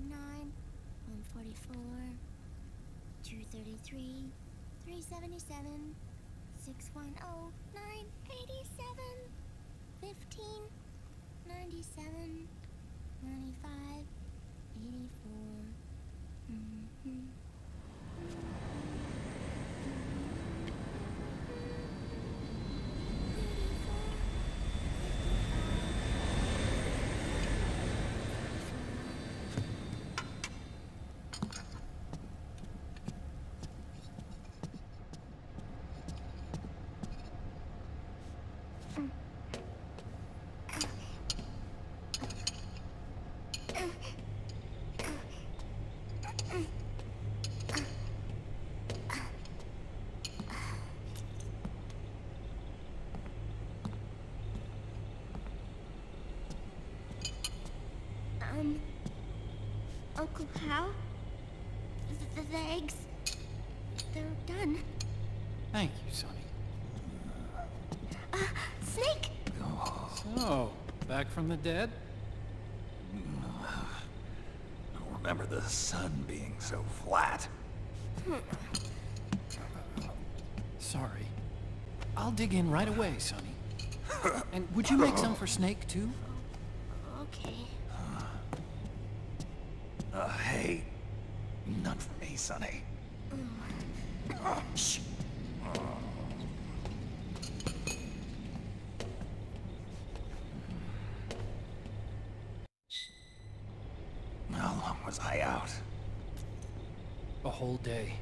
149, 144, 233, 377, 610, 987, 15, 97, 95, 84. Mm-hmm. Uncle Hal? The eggs, they're done. Thank you, Sonny. Snake! So, back from the dead? I don't remember the sun being so flat. Sorry. I'll dig in right away, Sonny. And would you make some for Snake, too? Okay. Hey, none for me, Sonny. Shh. How long was I out? A whole day.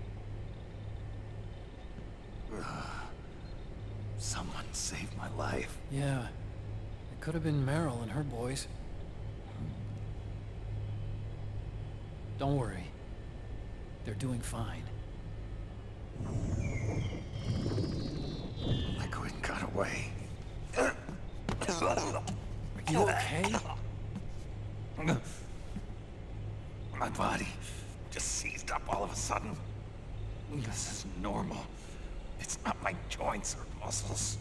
Someone saved my life. Yeah. It could have been Meryl and her boys. Don't worry. They're doing fine. Liquid got away. Are you okay? My body just seized up all of a sudden. This is normal. It's not my joints or muscles.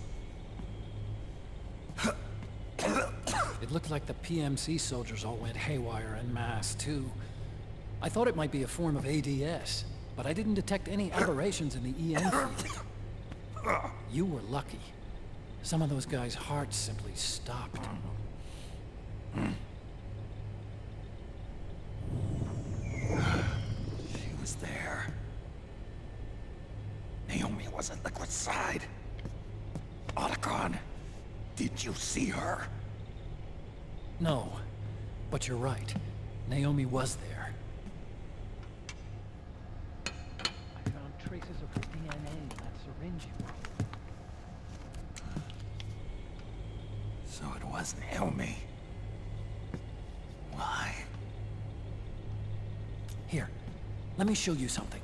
It looked like the PMC soldiers all went haywire en masse, too. I thought it might be a form of ADS, but I didn't detect any aberrations in the EM field. You were lucky. Some of those guys' hearts simply stopped. She was there. Naomi was at Liquid's side. Otacon, did you see her? No, but you're right. Naomi was there. I found traces of her DNA in that syringe you brought. So it was Naomi. Why? Here, let me show you something.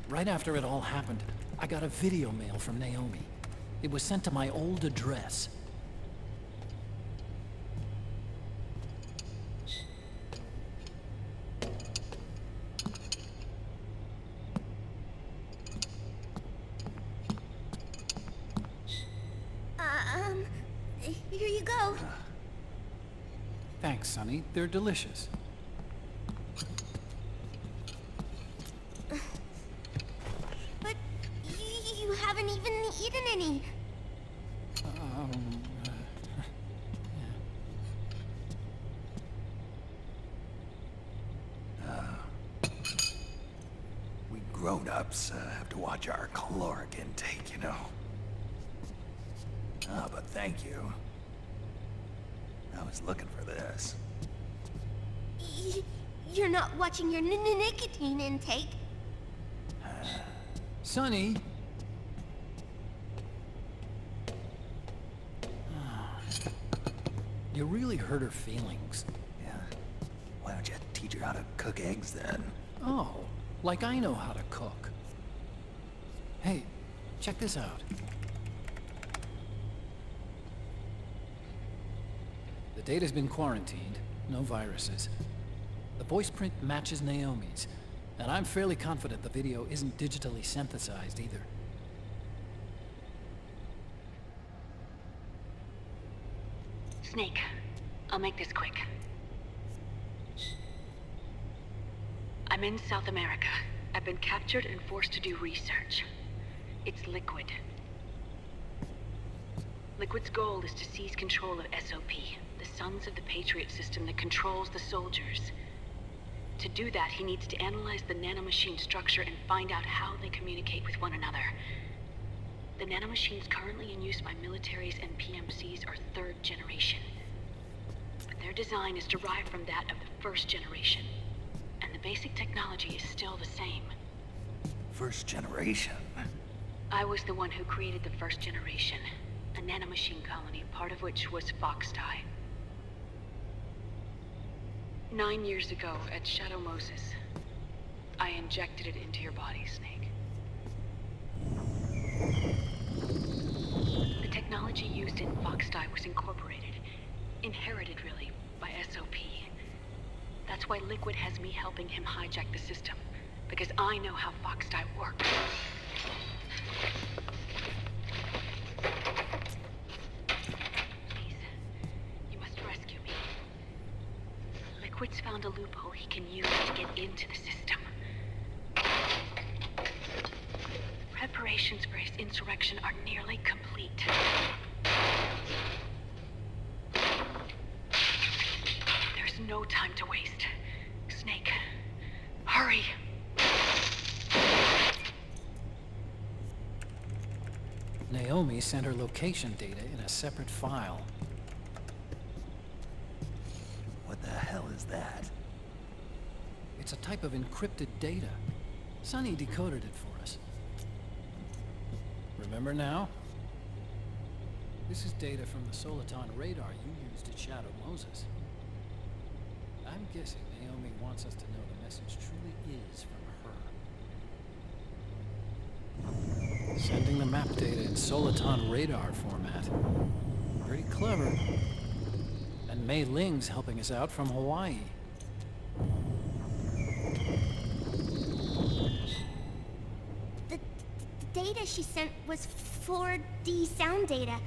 Right after it all happened, I got a video mail from Naomi. It was sent to my old address. Here you go. Thanks, Sonny. They're delicious. But you haven't even eaten any. We grown-ups have to watch our caloric intake, you know. But thank you. I was looking for this. You're not watching your nicotine intake. Sonny! You really hurt her feelings. Yeah. Why don't you teach her how to cook eggs then? Oh, like I know how to cook. Hey, check this out. The data's been quarantined, no viruses. The voice print matches Naomi's, and I'm fairly confident the video isn't digitally synthesized either. Snake, I'll make this quick. I'm in South America. I've been captured and forced to do research. It's Liquid. Liquid's goal is to seize control of SOP, the Sons of the Patriot system that controls the soldiers. To do that, he needs to analyze the nanomachine structure and find out how they communicate with one another. The nanomachines currently in use by militaries and PMCs are third generation. But their design is derived from that of the first generation. And the basic technology is still the same. First generation? I was the one who created the first generation, a nanomachine colony, part of which was Foxdie. 9 years ago, at Shadow Moses, I injected it into your body, Snake. The technology used in Foxdie was incorporated, inherited really, by SOP. That's why Liquid has me helping him hijack the system, because I know how Foxdie works. Please, you must rescue me. Liquid's found a loophole he can use to get into the system. Preparations for his insurrection are nearly complete. There's no time to waste. Snake, hurry! Naomi sent her location data in a separate file. What the hell is that? It's a type of encrypted data. Sonny decoded it for us. Remember now? This is data from the Soliton radar you used at Shadow Moses. I'm guessing Naomi wants us to know the message truly is from her. Sending the map data in Soliton radar format. Pretty clever. And Mei Ling's helping us out from Hawaii. The data she sent was 4D sound data.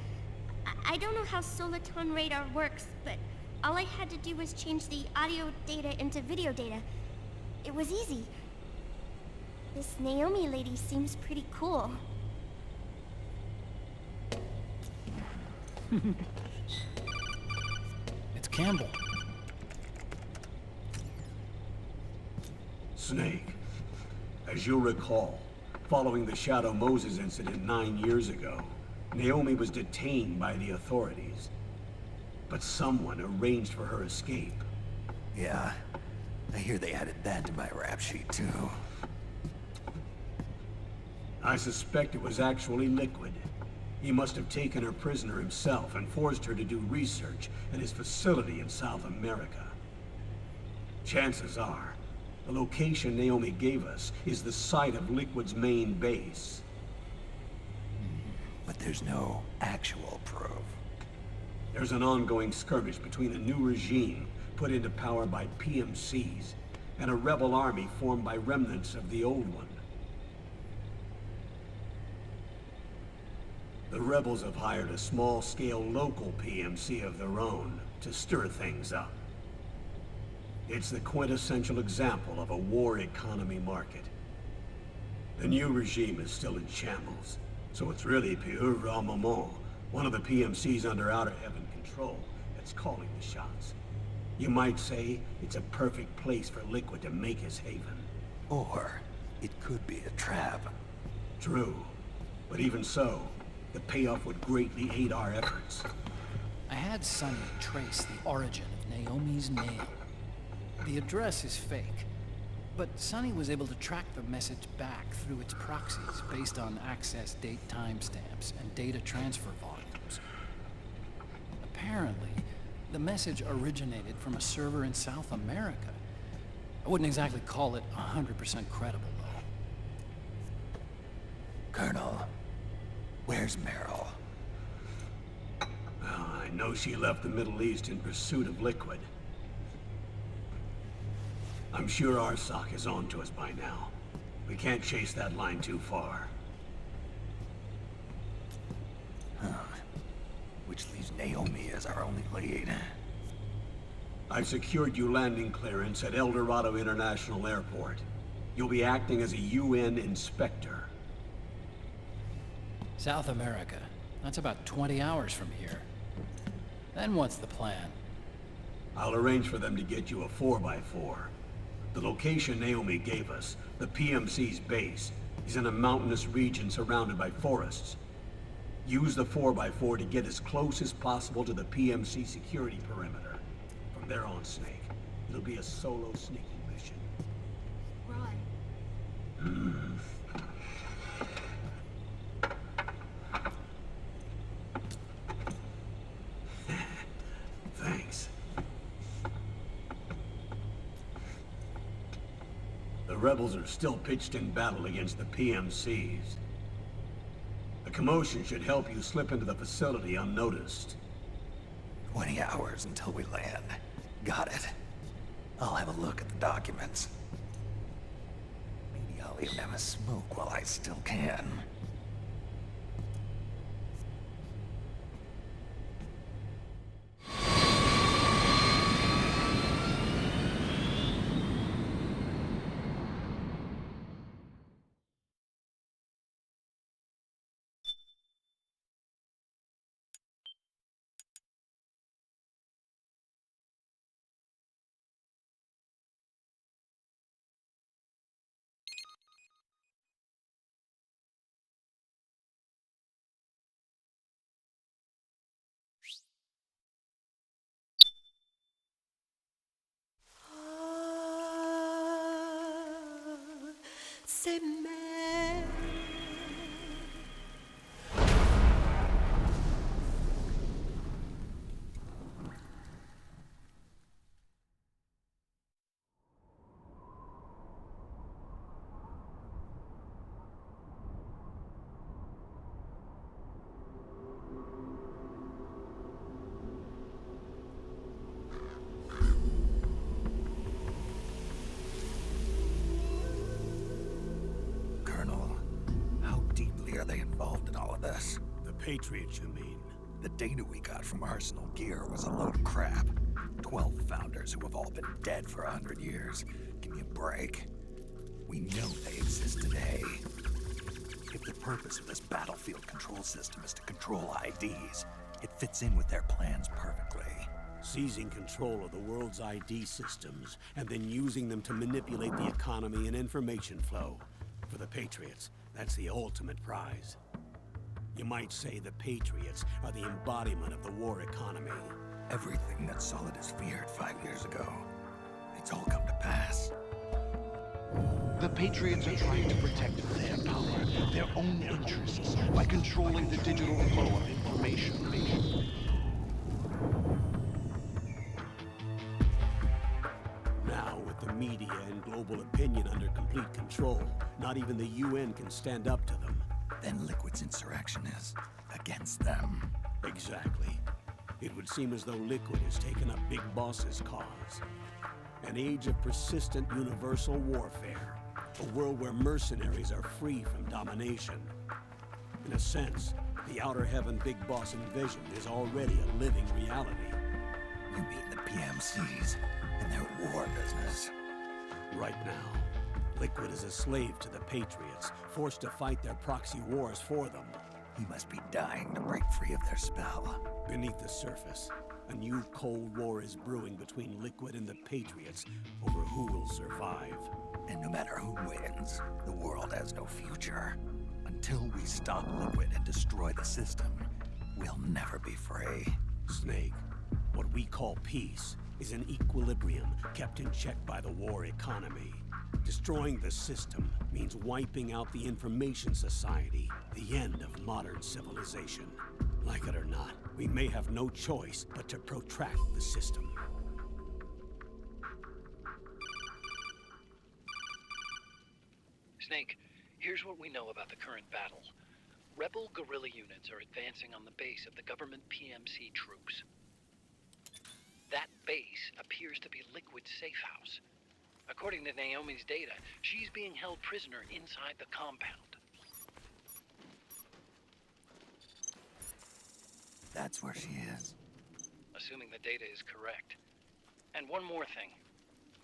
I don't know how Soliton radar works, but all I had to do was change the audio data into video data. It was easy. This Naomi lady seems pretty cool. It's Campbell. Snake, as you'll recall, following the Shadow Moses incident 9 years ago, Naomi was detained by the authorities. But someone arranged for her escape. Yeah, I hear they added that to my rap sheet too. I suspect it was actually Liquid. He must have taken her prisoner himself and forced her to do research at his facility in South America. Chances are, the location Naomi gave us is the site of Liquid's main base. But there's no actual proof. There's an ongoing skirmish between a new regime put into power by PMCs and a rebel army formed by remnants of the old one. The rebels have hired a small-scale local PMC of their own to stir things up. It's the quintessential example of a war economy market. The new regime is still in shambles, so it's really pure moment, one of the PMCs under Outer Heaven control, that's calling the shots. You might say it's a perfect place for Liquid to make his haven. Or it could be a trap. True, but even so, the payoff would greatly aid our efforts. I had Sonny trace the origin of Naomi's mail. The address is fake, but Sonny was able to track the message back through its proxies based on access date timestamps and data transfer volumes. Apparently, the message originated from a server in South America. I wouldn't exactly call it 100% credible, though. Colonel, where's Meryl? Well, I know she left the Middle East in pursuit of Liquid. I'm sure Arsak is on to us by now. We can't chase that line too far. Which leaves Naomi is our only lead. I've secured you landing clearance at El Dorado International Airport. You'll be acting as a UN inspector. South America. That's about 20 hours from here. Then what's the plan? I'll arrange for them to get you a 4x4. The location Naomi gave us, the PMC's base, is in a mountainous region surrounded by forests. Use the 4x4 to get as close as possible to the PMC security perimeter. From there on, Snake, it'll be a solo sneaking mission. Right. Thanks. The rebels are still pitched in battle against the PMCs. The commotion should help you slip into the facility unnoticed. 20 hours until we land. Got it. I'll have a look at the documents. Maybe I'll even have a smoke while I still can. C'est mer. Colonel, how deeply are they involved in all of this? The Patriots, you mean? The data we got from Arsenal Gear was a load of crap. 12 founders who have all been dead for 100 years. Give me a break. We know they exist today. If the purpose of this battlefield control system is to control IDs, it fits in with their plans perfectly. Seizing control of the world's ID systems, and then using them to manipulate the economy and information flow. For the Patriots, that's the ultimate prize. You might say the Patriots are the embodiment of the war economy. Everything that Solidus feared 5 years ago, it's all come to pass. The Patriots are trying to protect their power, their own interests, by controlling the digital flow of information. Now, with the media and global opinion under complete control, not even the UN can stand up to them. Then Liquid's insurrection is against them. Exactly. It would seem as though Liquid has taken up Big Boss's cause. An age of persistent universal warfare. A world where mercenaries are free from domination. In a sense, the Outer Heaven Big Boss envisioned is already a living reality. You mean the PMCs and their war business? Right now, Liquid is a slave to the Patriots, forced to fight their proxy wars for them. He must be dying to break free of their spell. Beneath the surface, a new Cold War is brewing between Liquid and the Patriots over who will survive. And no matter who wins, the world has no future. Until we stop Liquid and destroy the system, we'll never be free. Snake, what we call peace is an equilibrium kept in check by the war economy. Destroying the system means wiping out the information society, the end of modern civilization. Like it or not, we may have no choice but to protract the system. Snake, here's what we know about the current battle. Rebel guerrilla units are advancing on the base of the government PMC troops. That base appears to be Liquid's safe house. According to Naomi's data, she's being held prisoner inside the compound. That's where she is. Assuming the data is correct. And one more thing.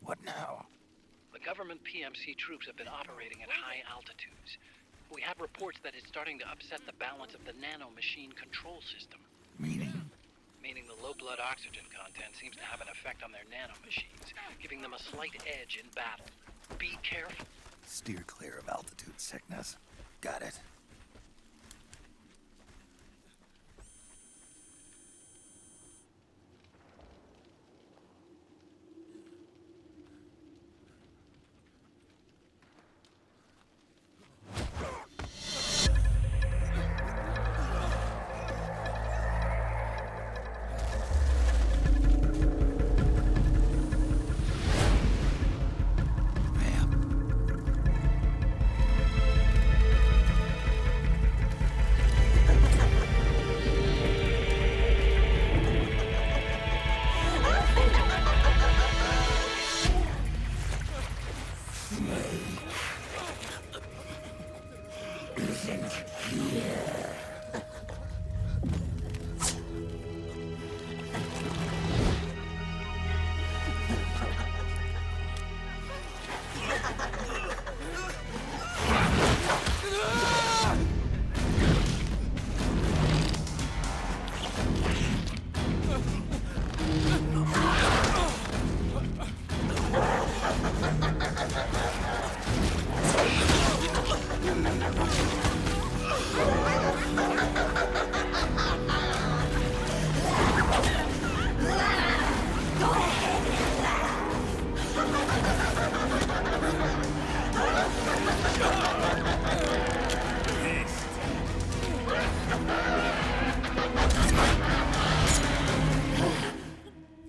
What now? The government PMC troops have been operating at high altitudes. We have reports that it's starting to upset the balance of the nano-machine control system. Meaning? Meaning the low blood oxygen content seems to have an effect on their nano-machines, giving them a slight edge in battle. Be careful. Steer clear of altitude sickness. Got it.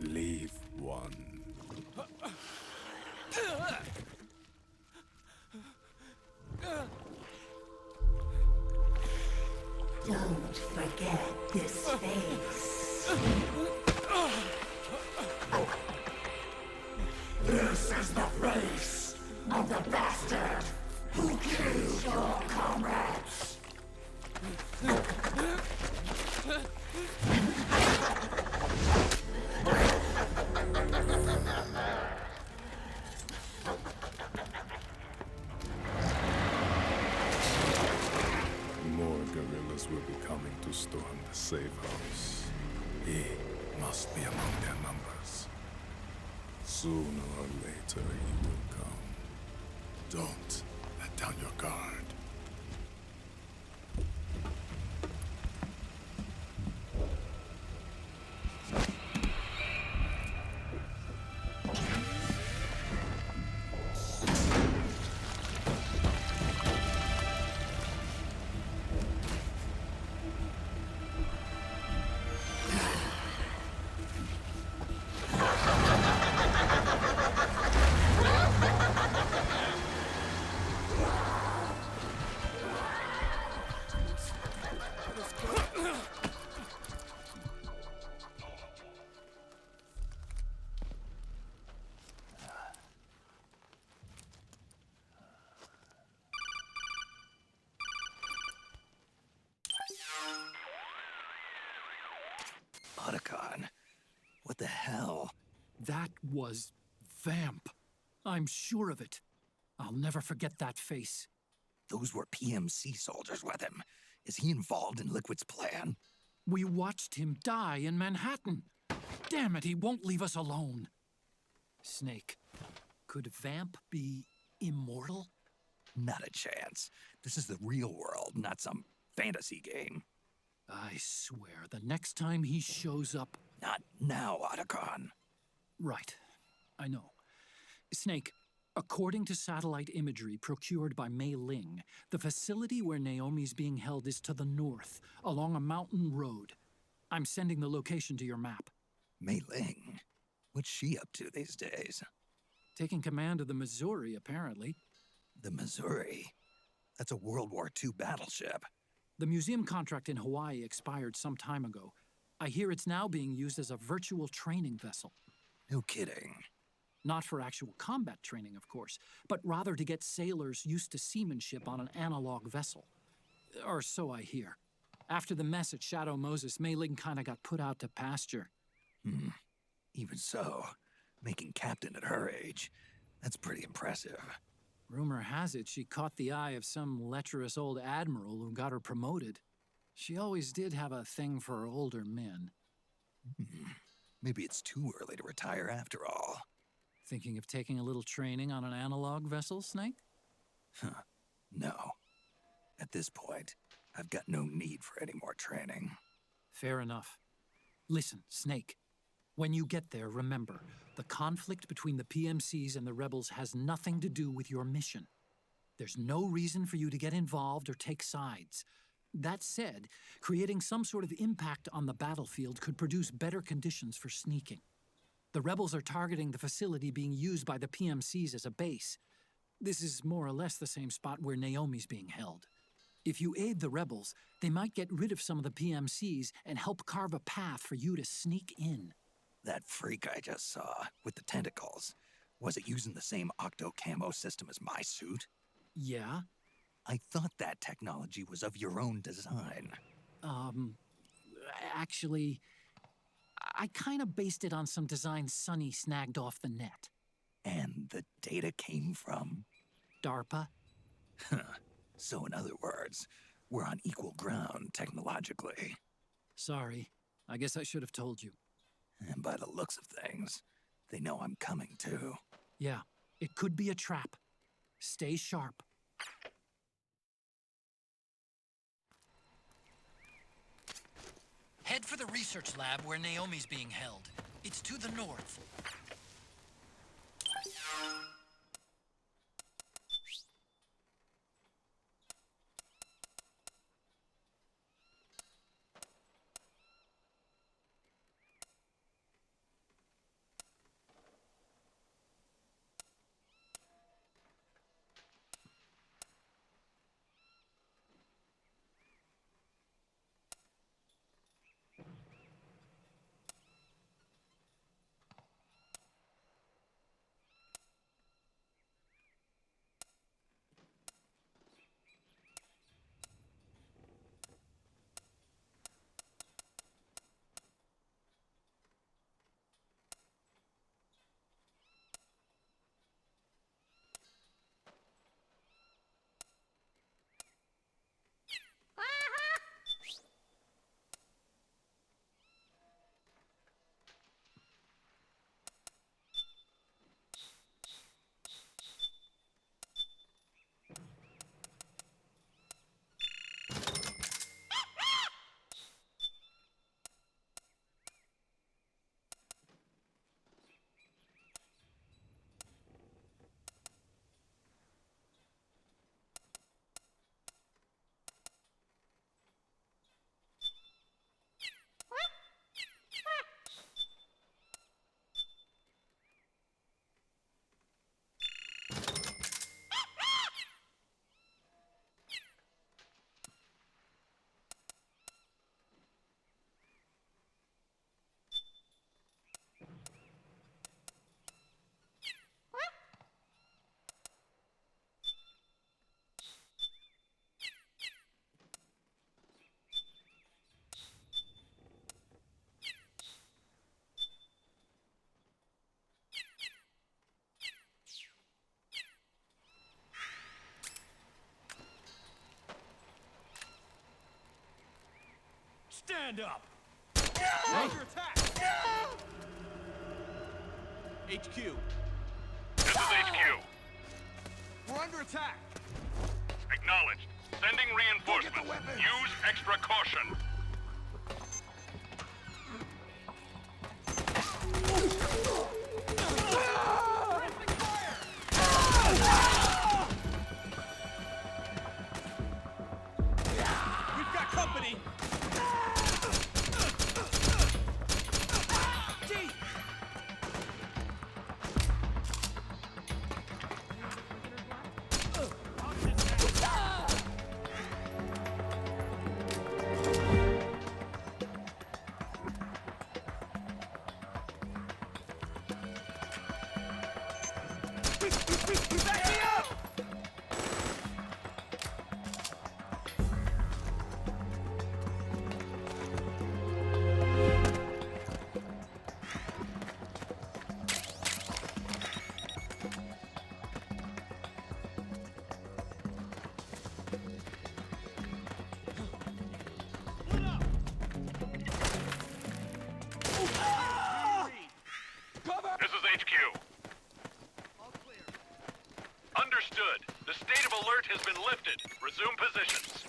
Leave one. Don't forget this face. This is the face of the bastard who killed your comrades. More guerrillas will be coming to storm the safe house. He must be among their numbers. Sooner or later he will come. Don't let down your guard. Otacon. What the hell? That was Vamp. I'm sure of it. I'll never forget that face. Those were PMC soldiers with him. Is he involved in Liquid's plan? We watched him die in Manhattan. Damn it, he won't leave us alone. Snake, could Vamp be immortal? Not a chance. This is the real world, not some fantasy game. I swear, the next time he shows up... Not now, Otacon. Right. I know. Snake, according to satellite imagery procured by Mei Ling, the facility where Naomi's being held is to the north, along a mountain road. I'm sending the location to your map. Mei Ling? What's she up to these days? Taking command of the Missouri, apparently. The Missouri? That's a World War II battleship. The museum contract in Hawaii expired some time ago. I hear it's now being used as a virtual training vessel. No kidding. Not for actual combat training, of course, but rather to get sailors used to seamanship on an analog vessel. Or so I hear. After the mess at Shadow Moses, Mei Ling kinda got put out to pasture. Even so, making captain at her age, that's pretty impressive. Rumor has it she caught the eye of some lecherous old admiral who got her promoted. She always did have a thing for older men. Maybe it's too early to retire after all. Thinking of taking a little training on an analog vessel, Snake? No. At this point, I've got no need for any more training. Fair enough. Listen, Snake. When you get there, remember, the conflict between the PMCs and the rebels has nothing to do with your mission. There's no reason for you to get involved or take sides. That said, creating some sort of impact on the battlefield could produce better conditions for sneaking. The rebels are targeting the facility being used by the PMCs as a base. This is more or less the same spot where Naomi's being held. If you aid the rebels, they might get rid of some of the PMCs and help carve a path for you to sneak in. That freak I just saw, with the tentacles, was it using the same octo-camo system as my suit? Yeah? I thought that technology was of your own design. Actually, I kinda based it on some designs Sonny snagged off the net. And the data came from? DARPA? So in other words, we're on equal ground technologically. Sorry. I guess I should have told you. And by the looks of things, they know I'm coming too. Yeah, it could be a trap. Stay sharp. Head for the research lab where Naomi's being held. It's to the north. Stand up! Major attack! HQ. This is HQ. We're under attack! Acknowledged. Sending reinforcements. Use extra caution. We've got company! Understood. The state of alert has been lifted. Resume positions.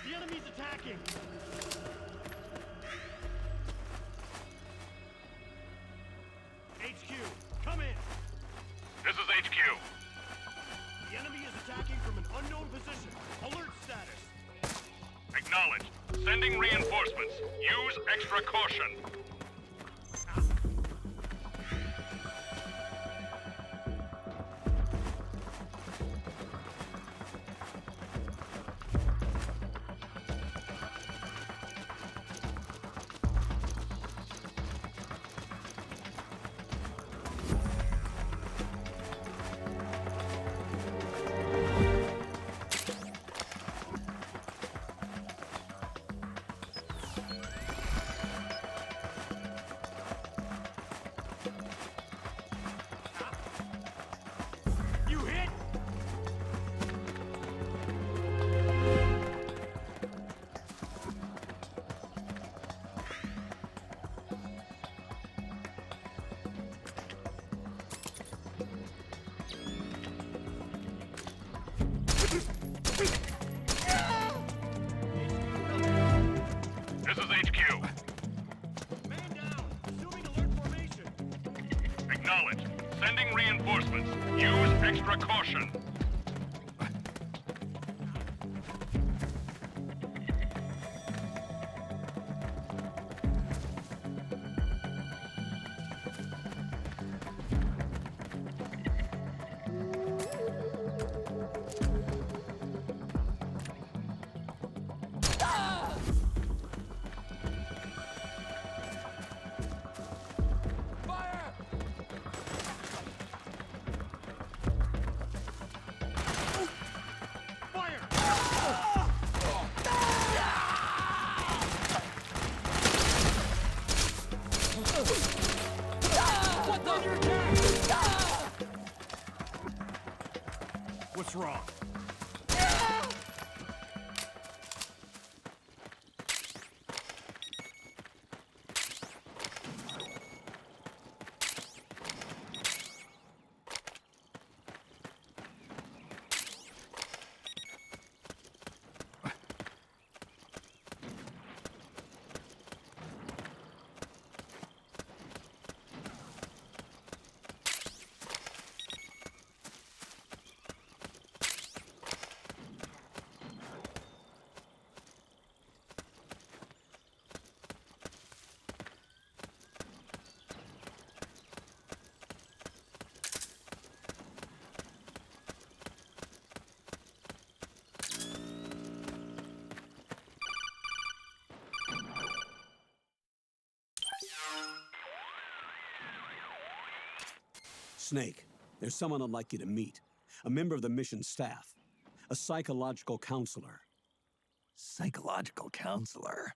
The enemy's attacking! HQ, come in! This is HQ. The enemy is attacking from an unknown position. Alert status! Acknowledged. Sending reinforcements. Use extra caution. You hit! This is HQ. Man down! Assuming alert formation! Acknowledged. Sending reinforcements. Use extra caution. What's wrong? Snake, there's someone I'd like you to meet. A member of the mission staff. A psychological counselor. Psychological counselor?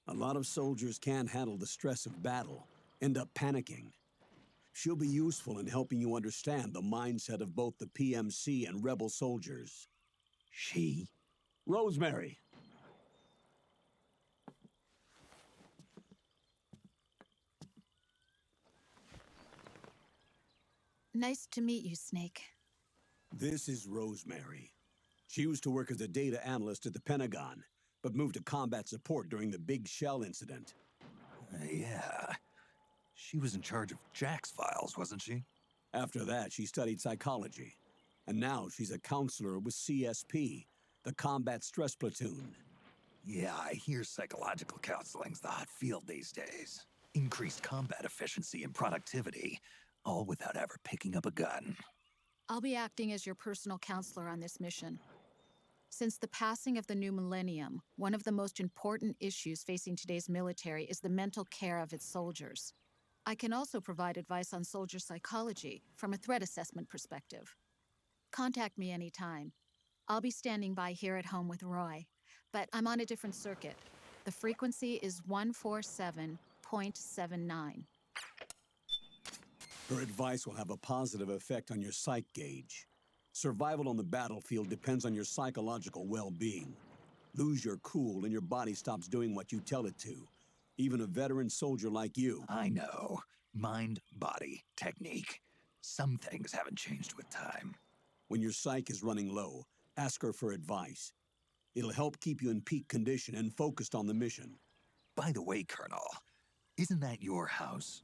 A lot of soldiers can't handle the stress of battle, end up panicking. She'll be useful in helping you understand the mindset of both the PMC and rebel soldiers. She? Rosemary! Nice to meet you, Snake. This is Rosemary. She used to work as a data analyst at the Pentagon, but moved to combat support during the Big Shell incident. Yeah. She was in charge of Jack's files, wasn't she? After that, she studied psychology. And now she's a counselor with CSP, the Combat Stress Platoon. Yeah, I hear psychological counseling's the hot field these days. Increased combat efficiency and productivity, all without ever picking up a gun. I'll be acting as your personal counselor on this mission. Since the passing of the new millennium, one of the most important issues facing today's military is the mental care of its soldiers. I can also provide advice on soldier psychology from a threat assessment perspective. Contact me anytime. I'll be standing by here at home with Roy, but I'm on a different circuit. The frequency is 147.79. Her advice will have a positive effect on your psych gauge. Survival on the battlefield depends on your psychological well-being. Lose your cool and your body stops doing what you tell it to. Even a veteran soldier like you. I know. Mind, body, technique. Some things haven't changed with time. When your psyche is running low, ask her for advice. It'll help keep you in peak condition and focused on the mission. By the way, Colonel, isn't that your house?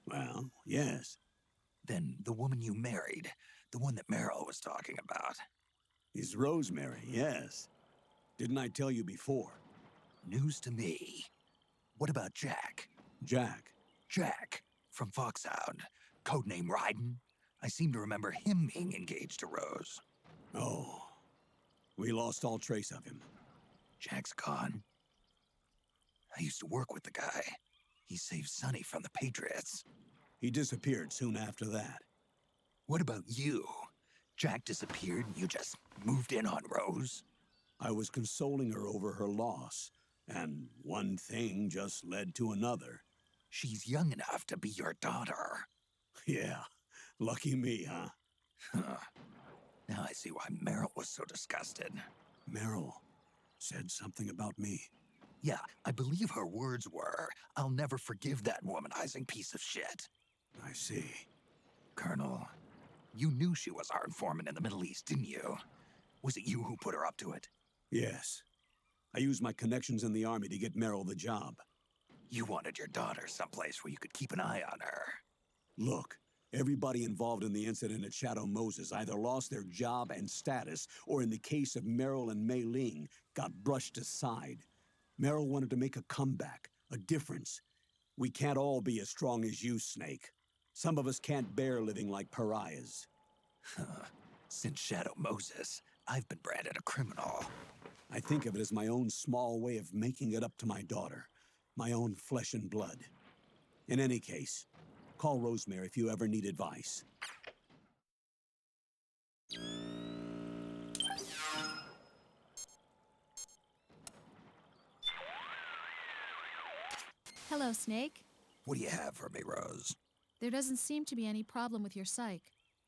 Well, yes. Then the woman you married, the one that Meryl was talking about. Is Rosemary, yes. Didn't I tell you before? News to me. What about Jack? Jack? Jack, from Foxhound. Codename Ryden. I seem to remember him being engaged to Rose. Oh. We lost all trace of him. Jack's gone. I used to work with the guy. He saved Sonny from the Patriots. He disappeared soon after that. What about you? Jack disappeared and you just moved in on Rose? I was consoling her over her loss, and one thing just led to another. She's young enough to be your daughter. Yeah, lucky me, huh? Now I see why Meryl was so disgusted. Meryl said something about me. Yeah, I believe her words were, "I'll never forgive that womanizing piece of shit." I see. Colonel, you knew she was our informant in the Middle East, didn't you? Was it you who put her up to it? Yes. I used my connections in the army to get Meryl the job. You wanted your daughter someplace where you could keep an eye on her. Look, everybody involved in the incident at Shadow Moses either lost their job and status, or in the case of Meryl and Mei Ling, got brushed aside. Meryl wanted to make a comeback, a difference. We can't all be as strong as you, Snake. Some of us can't bear living like pariahs. Since Shadow Moses, I've been branded a criminal. I think of it as my own small way of making it up to my daughter. My own flesh and blood. In any case, call Rosemary if you ever need advice. Hello, Snake. What do you have for me, Rose? There doesn't seem to be any problem with your psych.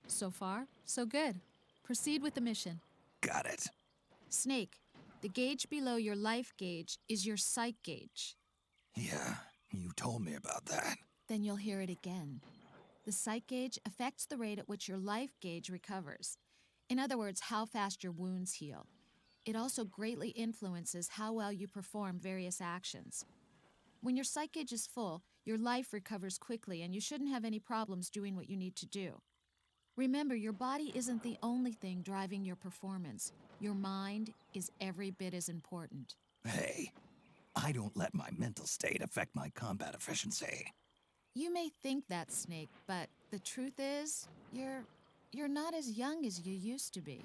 So far, so good. Proceed with the mission. Got it. Snake, the gauge below your life gauge is your psych gauge. Yeah, you told me about that. Then you'll hear it again. The psych gauge affects the rate at which your life gauge recovers. In other words, how fast your wounds heal. It also greatly influences how well you perform various actions. When your psych gauge is full, your life recovers quickly and you shouldn't have any problems doing what you need to do. Remember, your body isn't the only thing driving your performance. Your mind is every bit as important. Hey, I don't let my mental state affect my combat efficiency. You may think that, Snake, but the truth is, you're not as young as you used to be.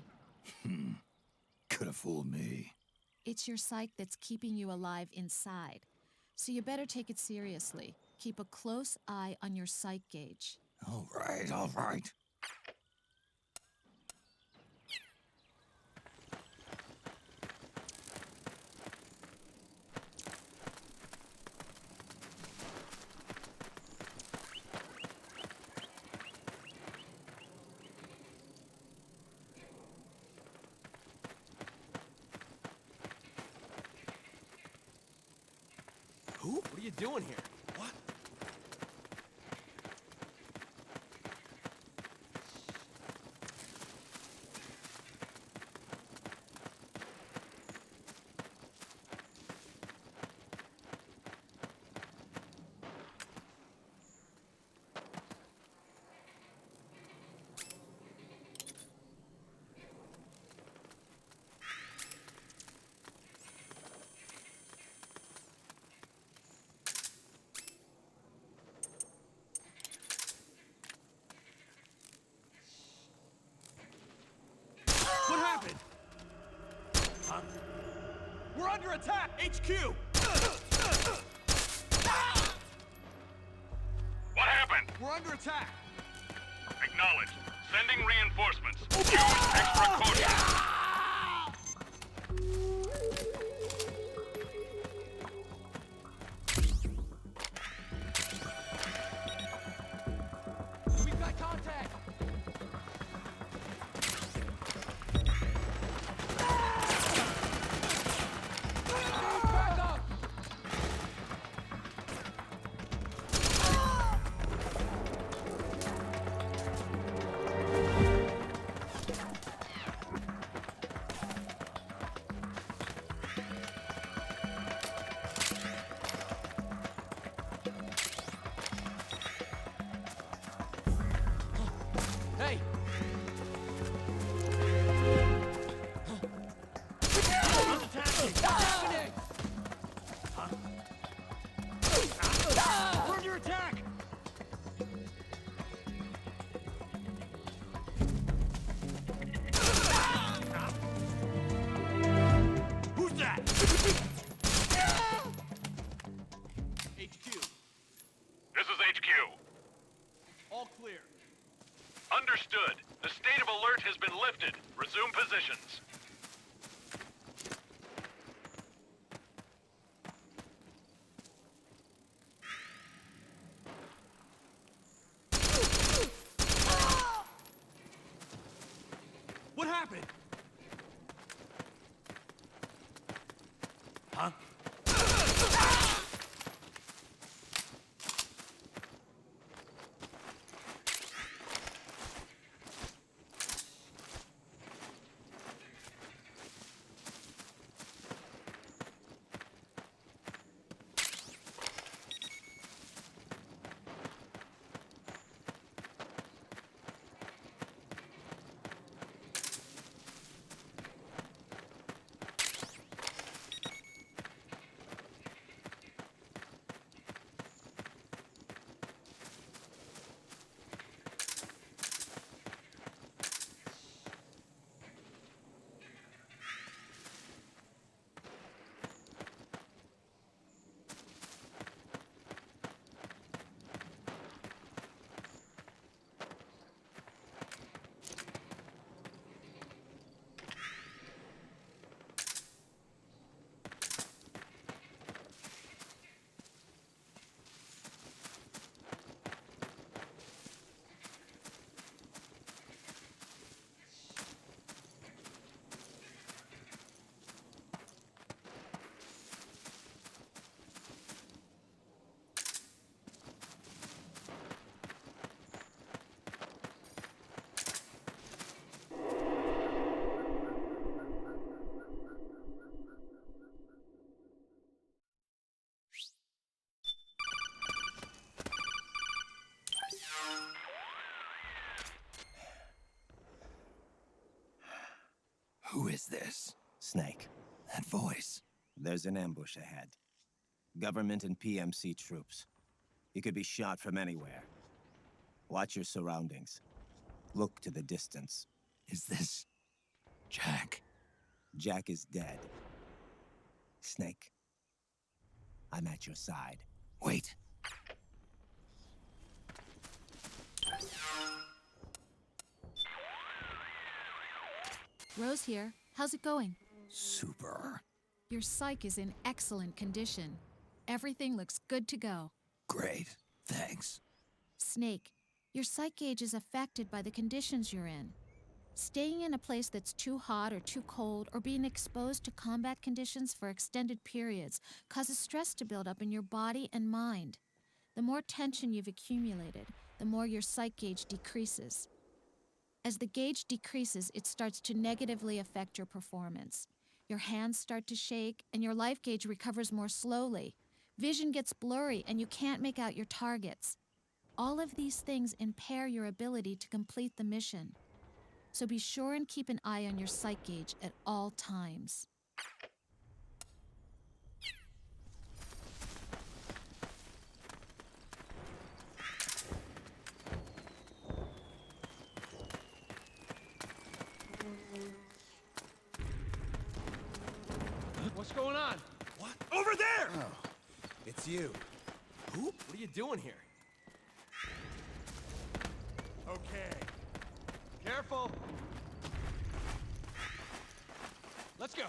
Could have fooled me. It's your psyche that's keeping you alive inside. So you better take it seriously. Keep a close eye on your psych gauge. All right, all right. Who? What are you doing here? What? happened? Huh? We're under attack! HQ! What happened? We're under attack! Acknowledged. Sending reinforcements. Use extra caution. We've got contact! Back up! Hey! I'm attacking! What's happening? Huh? We're under attack! Who's that? HQ. This is HQ. All clear. Understood. The state of alert has been lifted. Resume positions. What happened? Huh? Who is this? Snake, That voice. there's an ambush ahead. Government and PMC troops. You could be shot from anywhere. Watch your surroundings. Look to the distance. Is this Jack? Jack is dead. Snake, I'm at your side. Wait. Rose here. How's it going? Super. Your psych is in excellent condition. Everything looks good to go. Great. Thanks. Snake, your psych gauge is affected by the conditions you're in. Staying in a place that's too hot or too cold or being exposed to combat conditions for extended periods causes stress to build up in your body and mind. The more tension you've accumulated, the more your psych gauge decreases. As the gauge decreases, it starts to negatively affect your performance. Your hands start to shake, and your life gauge recovers more slowly. Vision gets blurry, and you can't make out your targets. All of these things impair your ability to complete the mission. So be sure and keep an eye on your psych gauge at all times. What's going on? What? Over there! Oh, it's you. Who? What are you doing here? Okay. Careful. Let's go.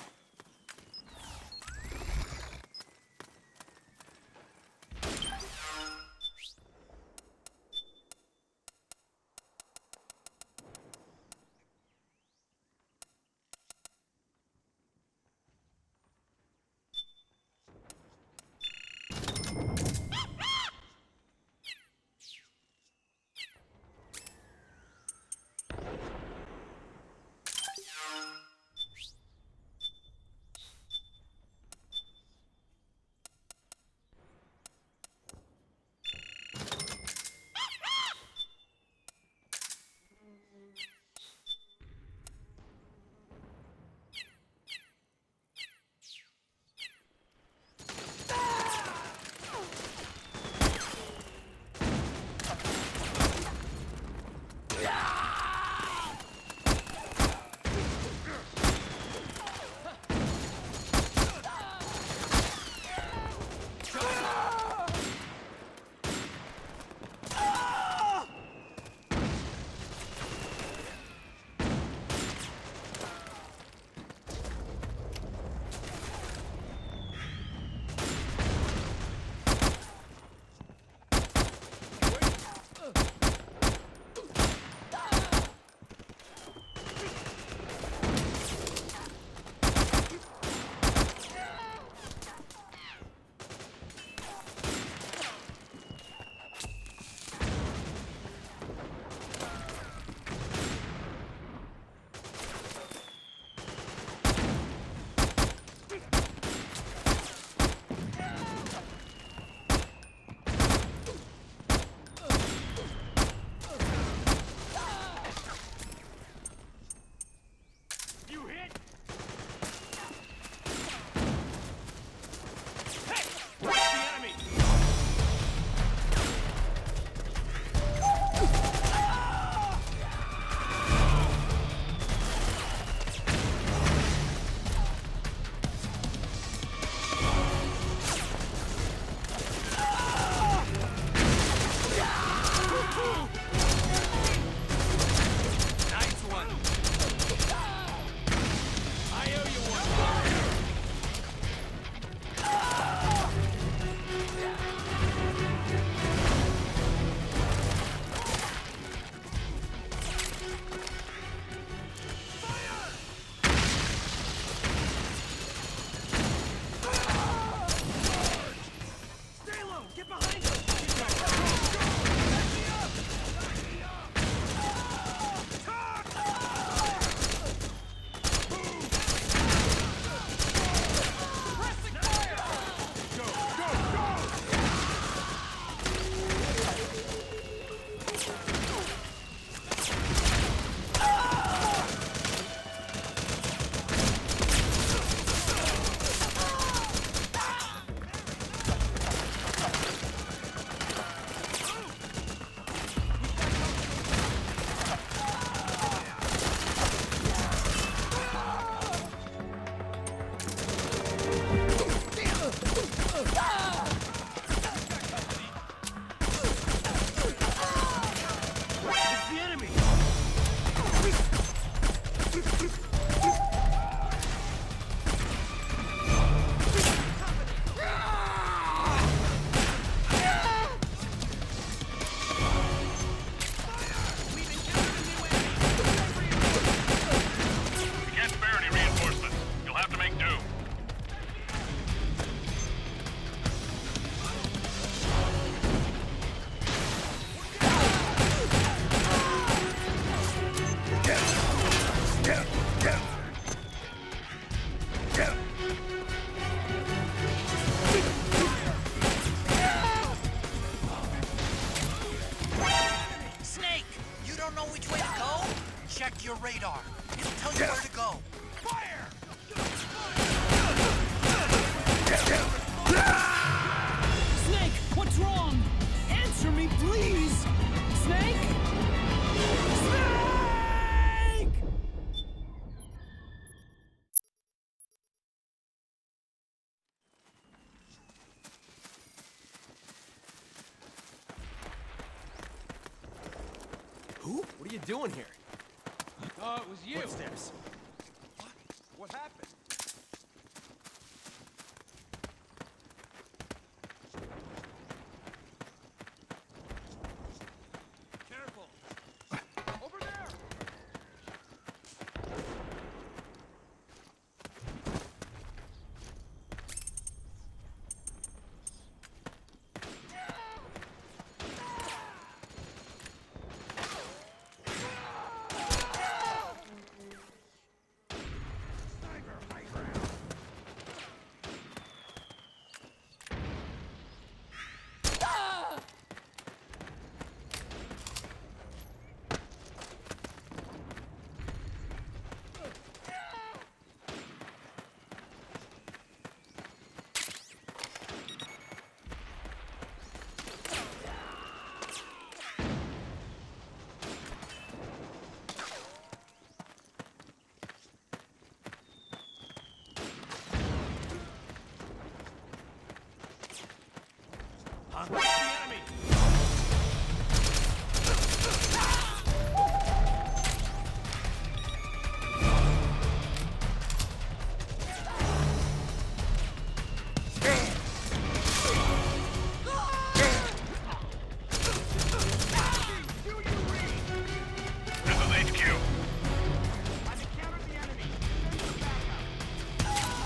What are you doing here? Oh, it was you. Footsteps. What? What happened? Careful. Over there. Huh? The enemy! This is HQ. I've encountered the enemy.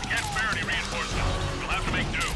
We can't spare any reinforcements. We'll have to make do.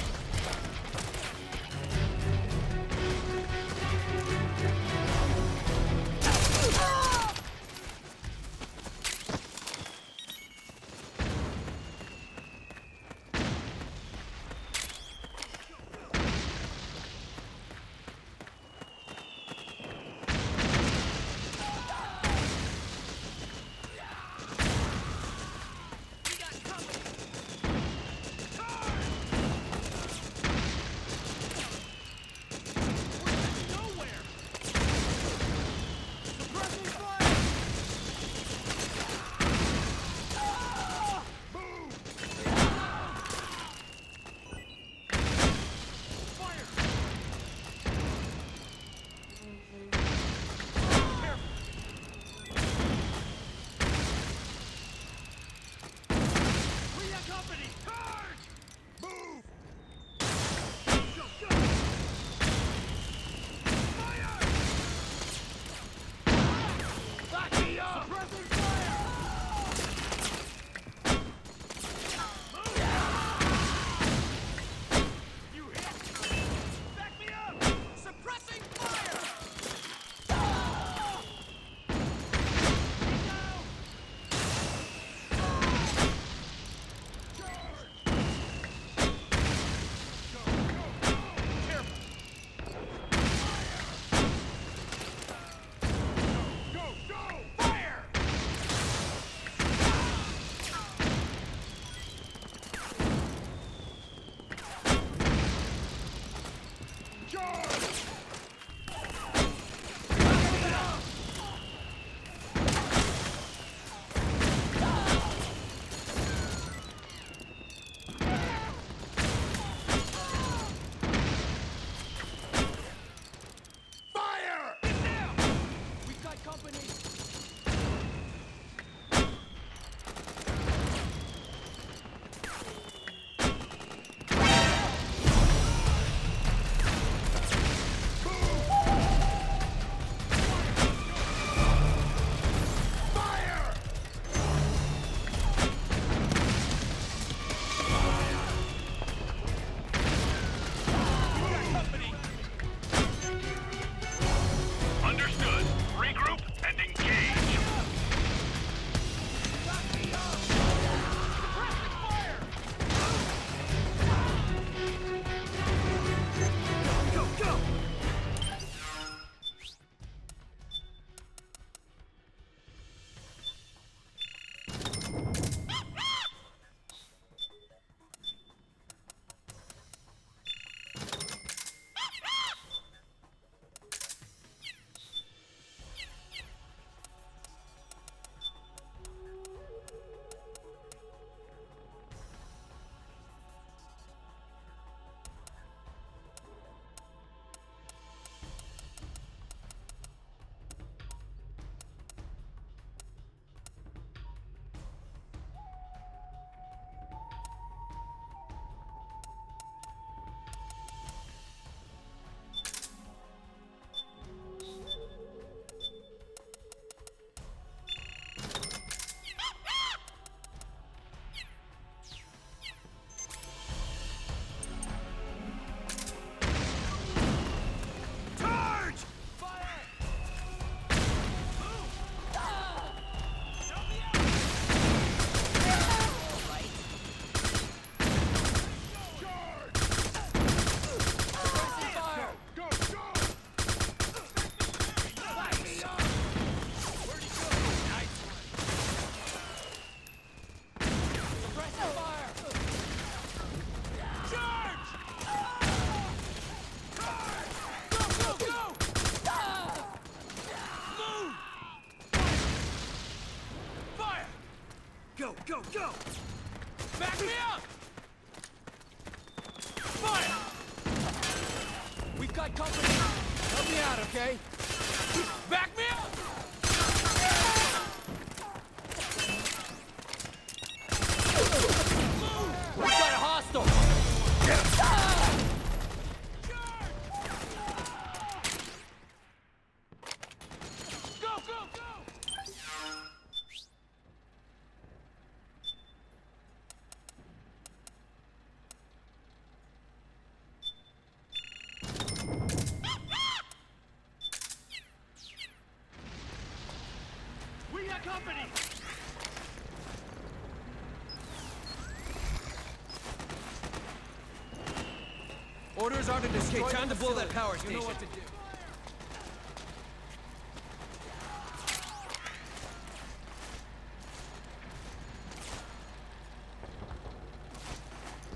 go! Back me up! Fire! We've got company. Help me out, okay? Back me up! We've got a hostile! Go, go, go! We got company! Orders are to destroy. Okay, time to blow that power station. You know what to do.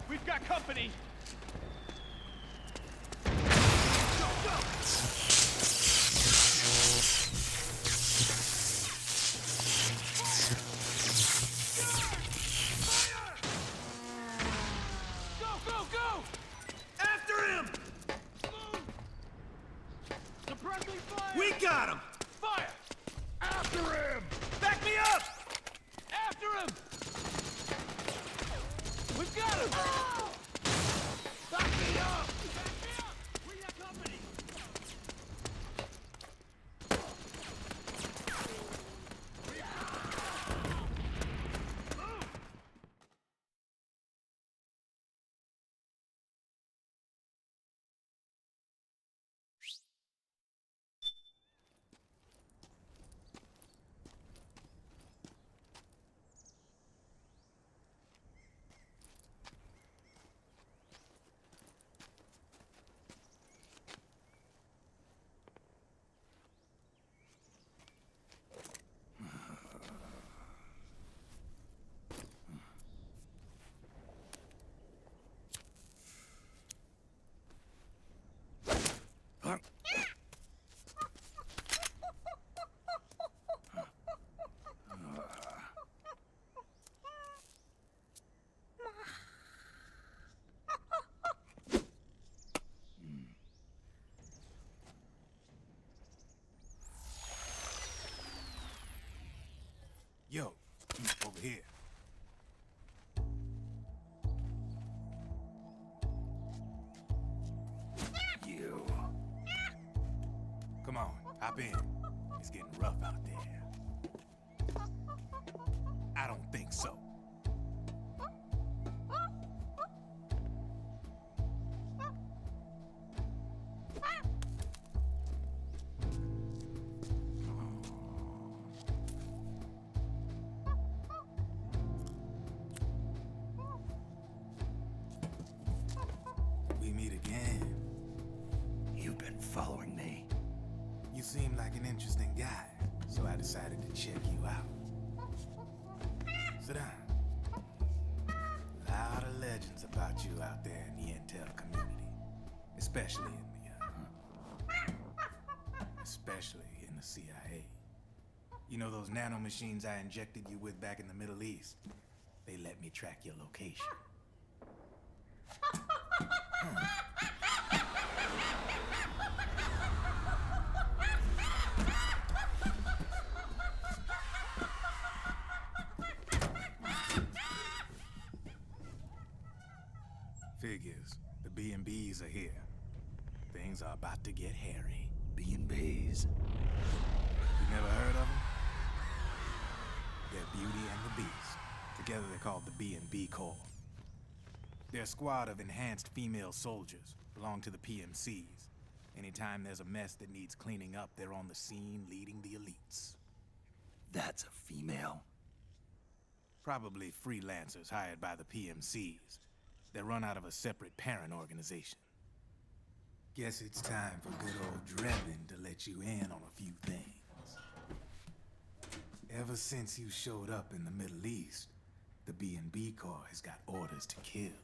We've got company. Go, go! Go, go, go! After him! Suppressing fire! We got him! Fire! After him! Back me up! After him! We've got him! Back me up! Back me up! We got company! Yo, over here. You. Come on, hop in. It's getting rough out there. I don't think so. We meet again. You've been following me. You seem like an interesting guy, so I decided to check you out. Sit down. A lot of legends about you out there in the intel community, especially in the CIA. You know those nanomachines I injected you with back in the Middle East? They let me track your location. Figures. The B&Bs are here. Things are about to get hairy. B&Bs. You never heard of them? They're Beauty and the Beast. Together they're called the B&B Corps. They're a squad of enhanced female soldiers, belong to the PMCs. Anytime there's a mess that needs cleaning up, they're on the scene leading the elites. That's a female? Probably freelancers hired by the PMCs. They're run out of a separate parent organization. Guess it's time for good old Drebin to let you in on a few things. Ever since you showed up in the Middle East, the B&B Corps has got orders to kill.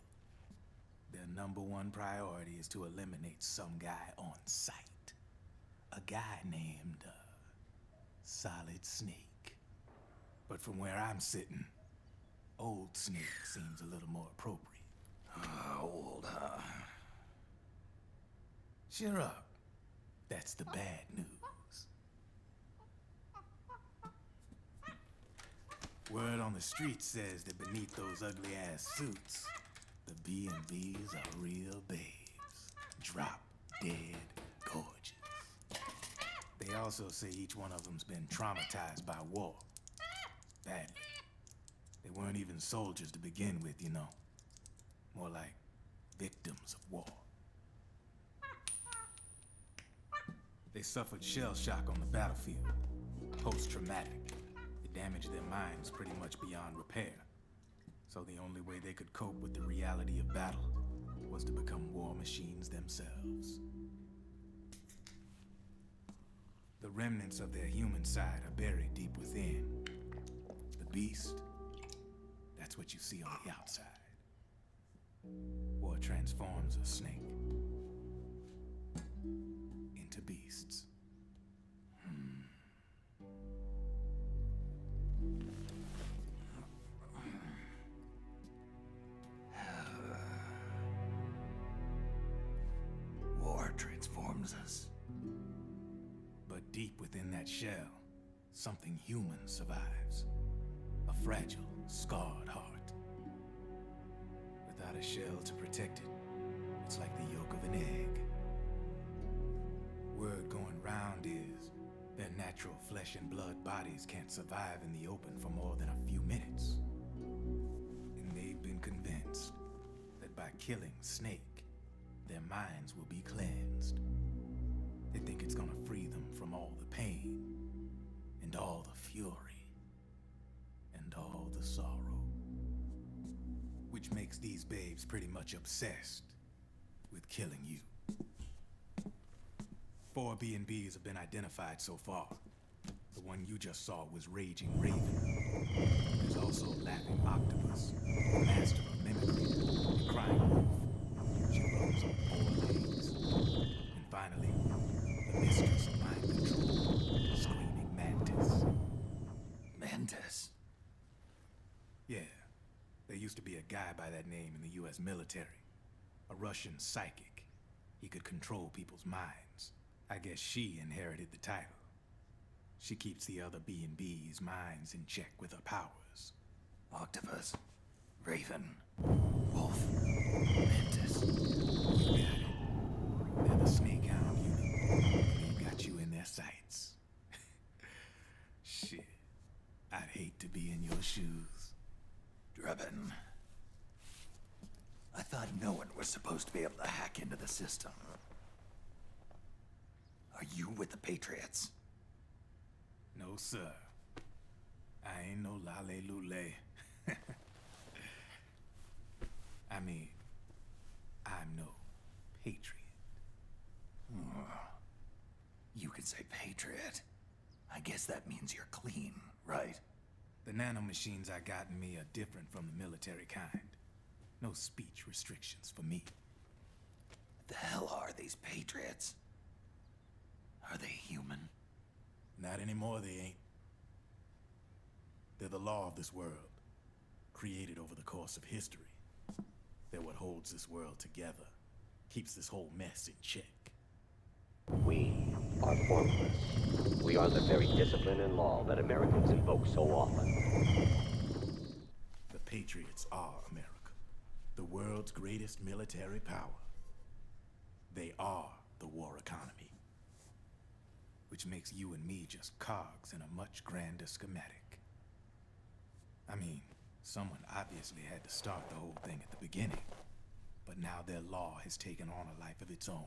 Their #1 priority is to eliminate some guy on sight. A guy named, Solid Snake. But from where I'm sitting, Old Snake seems a little more appropriate. Old, huh? Cheer up. That's the bad news. Word on the street says that beneath those ugly-ass suits, the B&Bs are real babes. Drop dead gorgeous. They also say each one of them's been traumatized by war. Badly. They weren't even soldiers to begin with, you know. More like victims of war. They suffered shell shock on the battlefield. Post-traumatic. It damaged their minds pretty much beyond repair. So the only way they could cope with the reality of battle was to become war machines themselves. The remnants of their human side are buried deep within. The beast, that's what you see on the outside. War transforms a snake into beasts. War transforms us. But deep within that shell, something human survives. A fragile, scarred heart. Without a shell to protect it, it's like the yolk of an egg. Word going round is their natural flesh and blood bodies can't survive in the open for more than a few minutes. And they've been convinced that by killing Snake, their minds will be cleansed. They think it's gonna free them from all the pain, and all the fury, and all the sorrow. Which makes these babes pretty much obsessed with killing you. 4 B&Bs have been identified so far. The one you just saw was Raging Raven. There's also Laughing Octopus, Master of Mimicry, and Crying Wolf. She runs on 4 legs. And finally, the Mistress of Mind Control, Screaming Mantis. Mantis? Yeah. There used to be a guy by that name in the US military. A Russian psychic. He could control people's minds. I guess she inherited the title. She keeps the other B&B's minds in check with her powers. Octopus. Raven. Wolf. Mantis. You got it. They're the Snake Hound unit. They got you in their sights. Shit. I'd hate to be in your shoes. Drebin. I thought no one was supposed to be able to hack into the system. Are you with the Patriots? No, sir. I ain't no lale-lule. I mean, I'm no patriot. You can say patriot. I guess that means you're clean, right? The nanomachines I got in me are different from the military kind. No speech restrictions for me. The hell are these Patriots? Are they human? Not anymore, they ain't. They're the law of this world, created over the course of history. They're what holds this world together, keeps this whole mess in check. We are formless. We are the very discipline and law that Americans invoke so often. The Patriots are America, the world's greatest military power. They are the war economy. Which makes you and me just cogs in a much grander schematic. I mean, someone obviously had to start the whole thing at the beginning. But now their law has taken on a life of its own.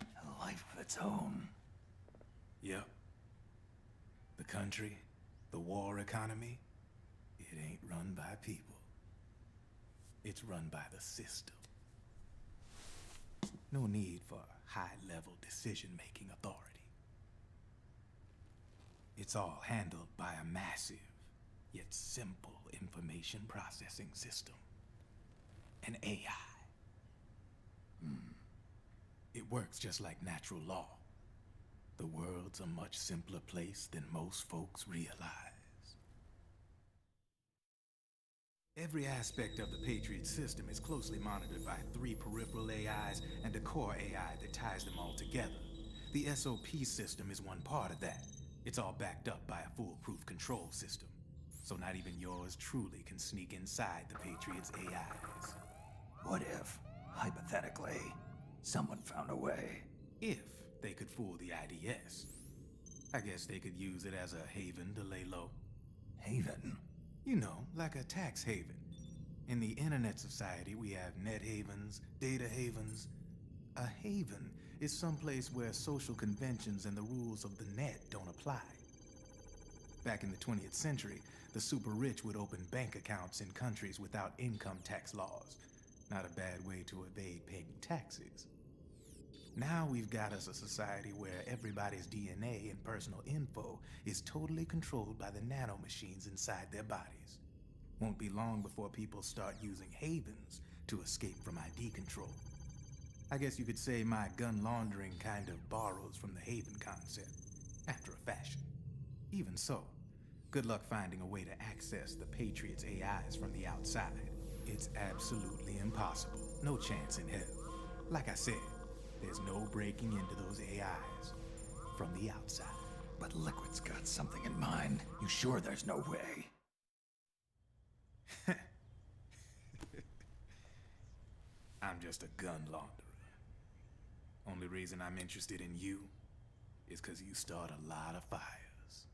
A life of its own? Yep. The country, the war economy, it ain't run by people. It's run by the system. No need for high-level decision-making authority. It's all handled by a massive, yet simple information processing system. An AI. It works just like natural law. The world's a much simpler place than most folks realize. Every aspect of the Patriot system is closely monitored by 3 peripheral AIs and a core AI that ties them all together. The SOP system is one part of that. It's all backed up by a foolproof control system. So not even yours truly can sneak inside the Patriots' AIs. What if, hypothetically, someone found a way? If they could fool the IDS. I guess they could use it as a haven to lay low. Haven? You know, like a tax haven. In the internet society, we have net havens, data havens. A haven is someplace where social conventions and the rules of the net don't apply. Back in the 20th century, the super rich would open bank accounts in countries without income tax laws. Not a bad way to evade paying taxes. Now we've got us a society where everybody's DNA and personal info is totally controlled by the nanomachines inside their bodies. Won't be long before people start using havens to escape from ID control. I guess you could say my gun laundering kind of borrows from the haven concept, after a fashion. Even so, good luck finding a way to access the Patriots' AIs from the outside. It's absolutely impossible. No chance in hell. Like I said, there's no breaking into those AIs from the outside. But Liquid's got something in mind. You sure there's no way? I'm just a gun launderer. Only reason I'm interested in you is because you start a lot of fires.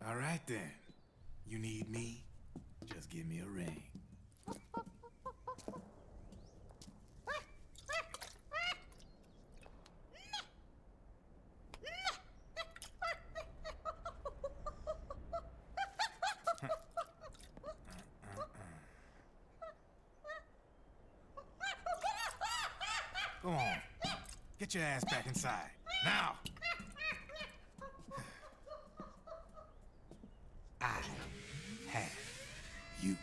All right then. You need me? Just give me a ring. Go on. Get your ass back inside. Now! I have you.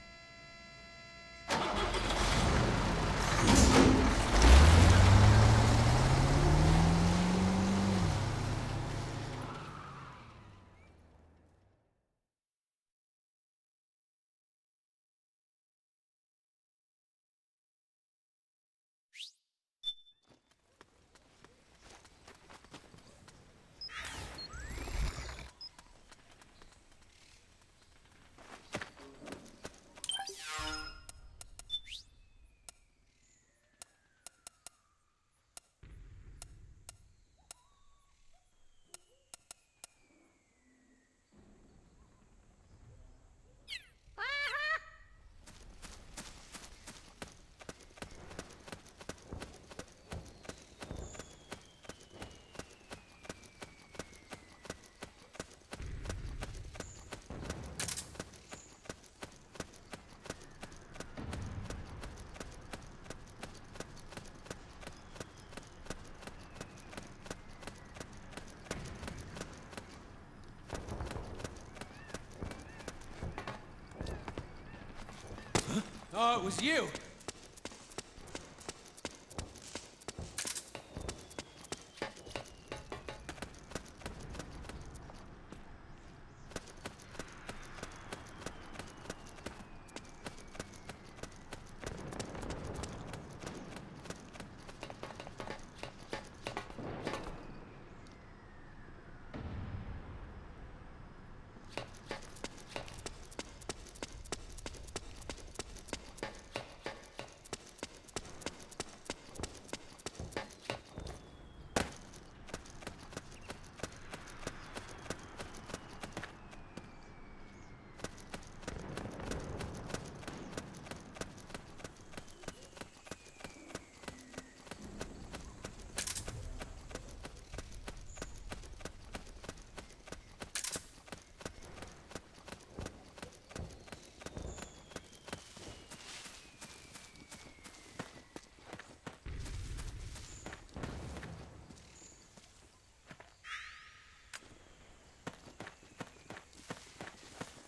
Oh, it was you!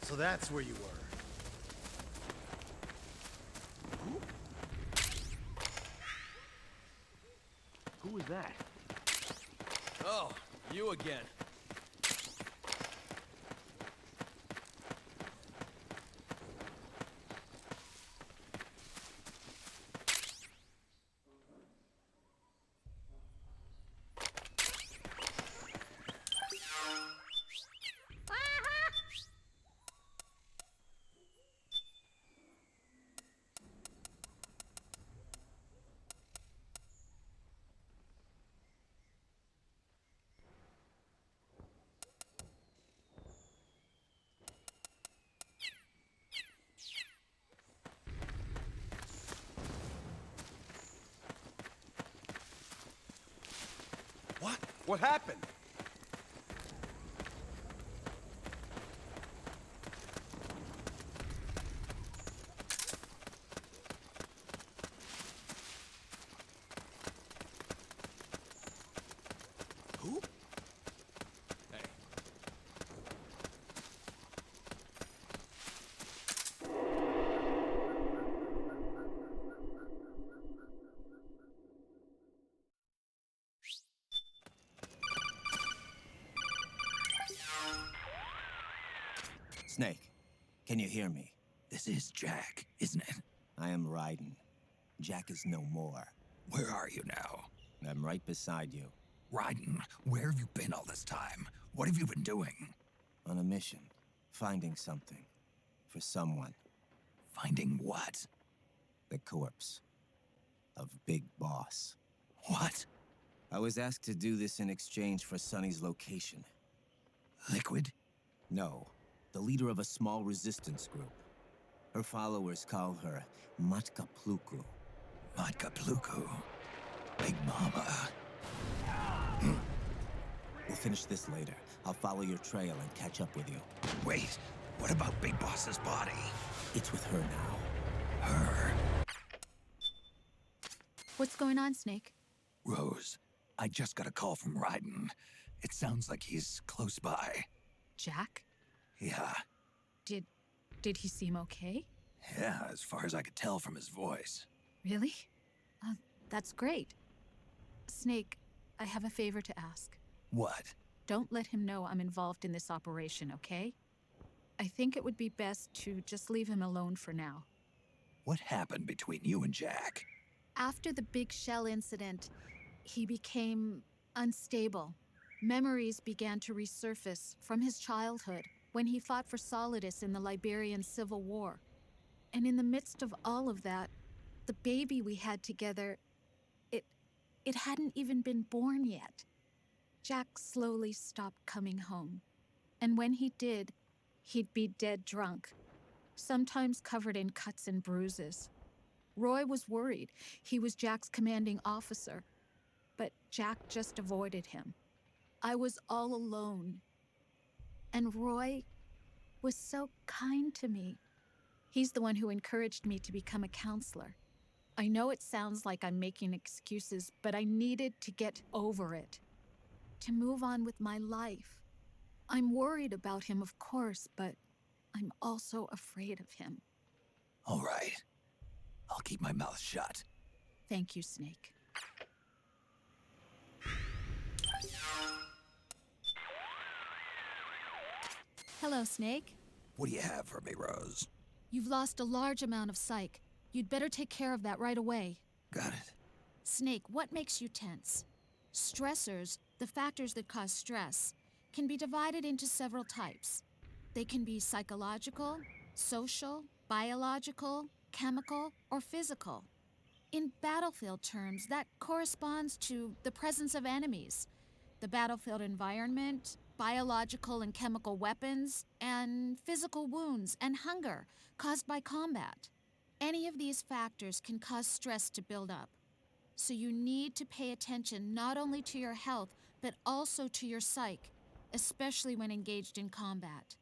So that's where you were. Who was that? Oh, you again. What happened? Who? Hey. Snake, can you hear me? This is Jack, isn't it? I am Raiden. Jack is no more. Where are you now? I'm right beside you. Raiden, where have you been all this time? What have you been doing? On a mission. Finding something. For someone. Finding what? The corpse. Of Big Boss. What? I was asked to do this in exchange for Sonny's location. Liquid? No. The leader of a small resistance group. Her followers call her Matka Pluku. Matka Pluku? Big Mama. We'll finish this later. I'll follow your trail and catch up with you. Wait, what about Big Boss's body? It's with her now. Her? What's going on, Snake? Rose, I just got a call from Raiden. It sounds like he's close by. Jack? Yeah. Did he seem okay? Yeah, as far as I could tell from his voice. Really? That's great. Snake, I have a favor to ask. What? Don't let him know I'm involved in this operation, okay? I think it would be best to just leave him alone for now. What happened between you and Jack? After the Big Shell incident, he became unstable. Memories began to resurface from his childhood when he fought for Solidus in the Liberian Civil War. And in the midst of all of that, the baby we had together, it hadn't even been born yet. Jack slowly stopped coming home. And when he did, he'd be dead drunk, sometimes covered in cuts and bruises. Roy was worried. He was Jack's commanding officer. But Jack just avoided him. I was all alone. And Roy was so kind to me. He's the one who encouraged me to become a counselor. I know it sounds like I'm making excuses, but I needed to get over it. To move on with my life. I'm worried about him, of course, but I'm also afraid of him. All right. I'll keep my mouth shut. Thank you, Snake. Hello, Snake. What do you have for me, Rose? You've lost a large amount of psych. You'd better take care of that right away. Got it. Snake, what makes you tense? Stressors, the factors that cause stress, can be divided into several types. They can be psychological, social, biological, chemical, or physical. In battlefield terms, that corresponds to the presence of enemies, the battlefield environment, biological and chemical weapons, and physical wounds and hunger caused by combat. Any of these factors can cause stress to build up. So you need to pay attention not only to your health, but also to your psyche, especially when engaged in combat.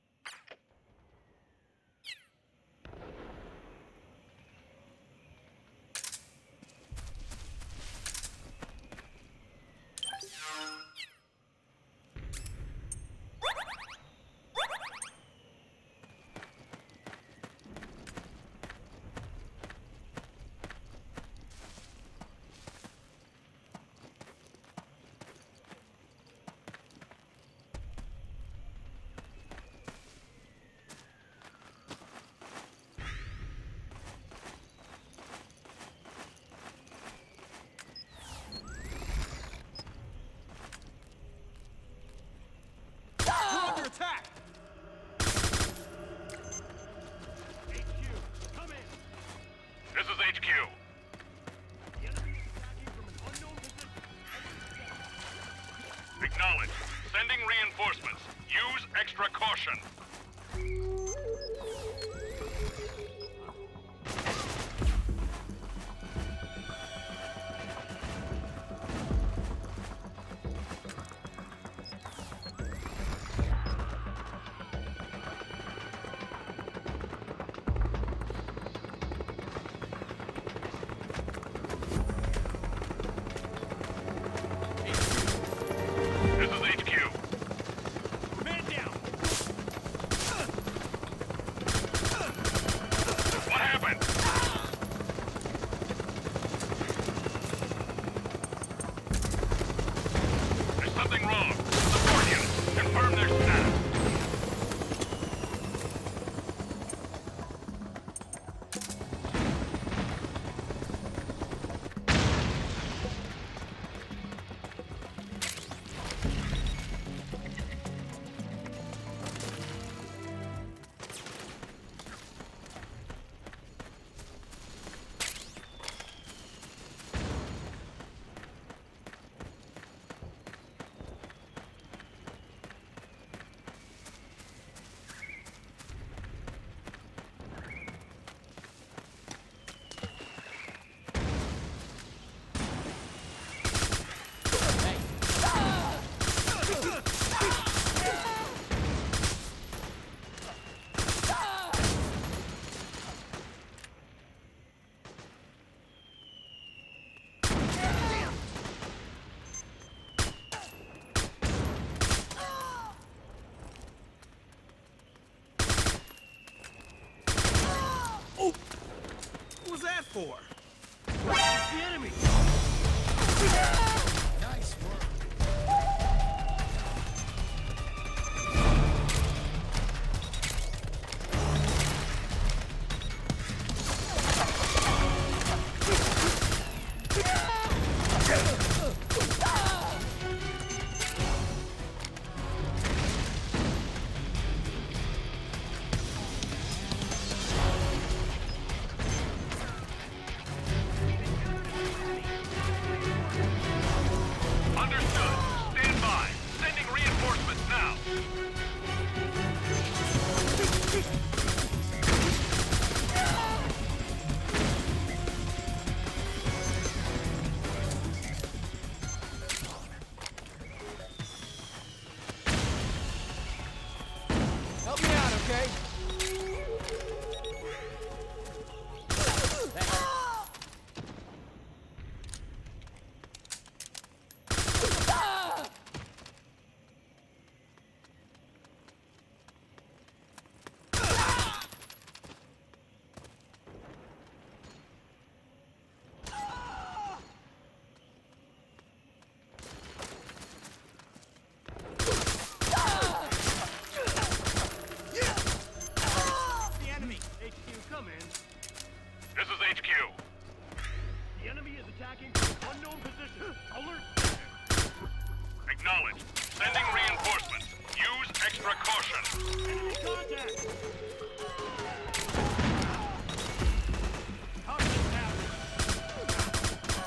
Attack! HQ, come in! This is HQ. The enemy is attacking from an unknown position. Acknowledge. Sending reinforcements. Use extra caution. for? It's the enemy! Nice work. Understood. Stand by. Sending reinforcements now. Help me out, okay? The enemy! HQ, come in. This is HQ. The enemy is attacking from an unknown position. Alert! Acknowledged. Sending reinforcements. Use extra caution. Enemy contact! How did this happen?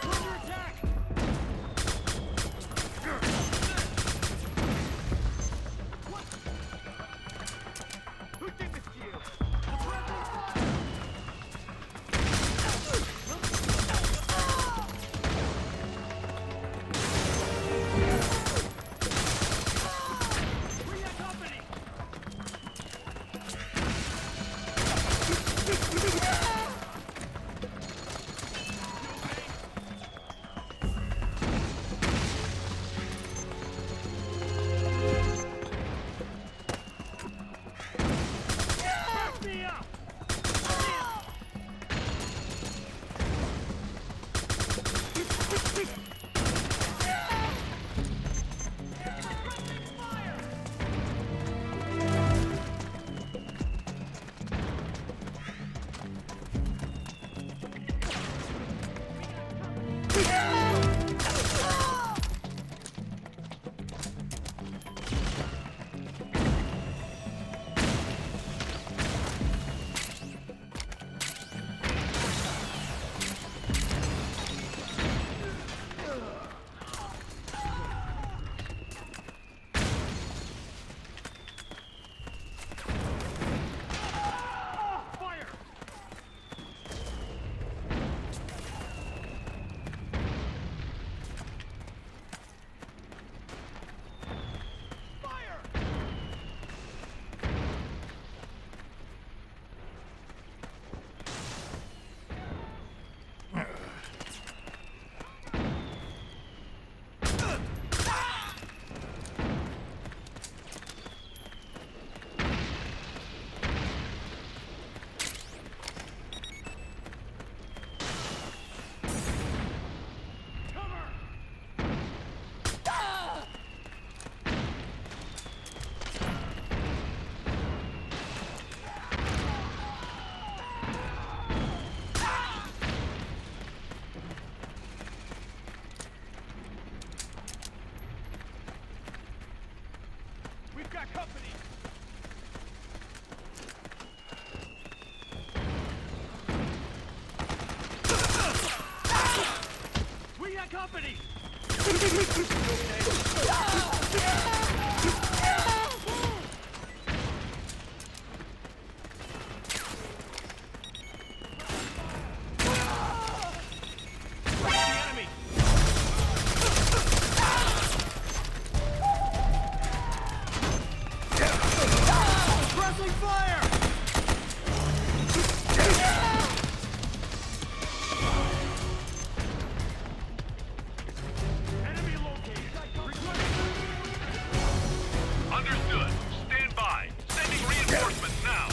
We're under attack! What? Who did this to you? Suppressing fire! We got company! Back me up! Fire! Fire! We've got company! We got company! The enemy! Suppressing fire! Enemy located! Understood. Stand by. Sending reinforcements now.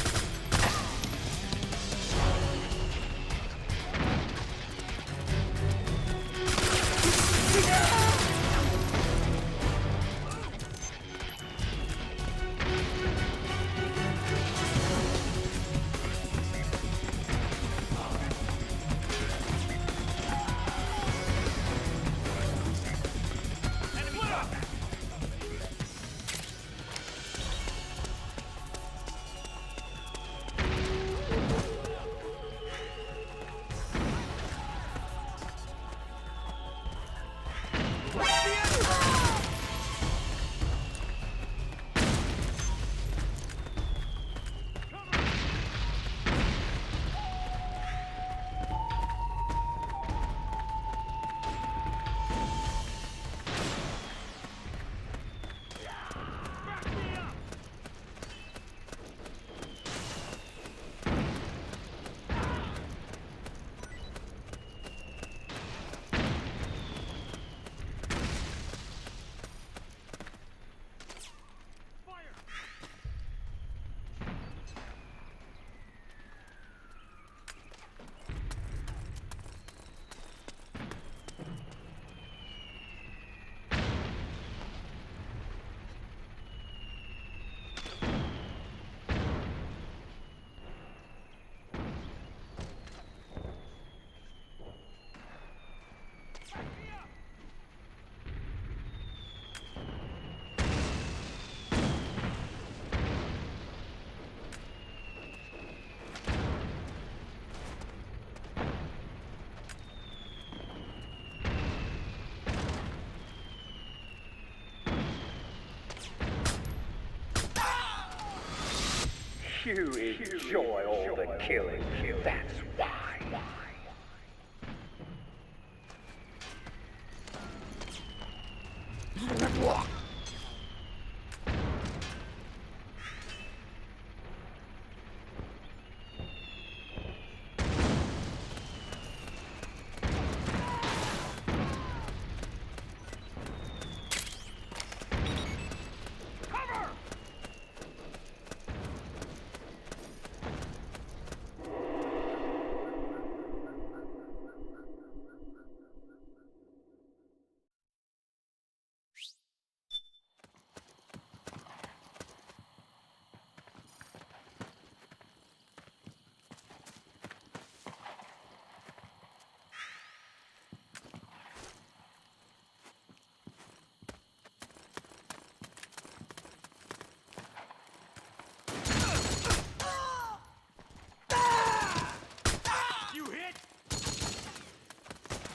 You enjoy all the killing. That's why.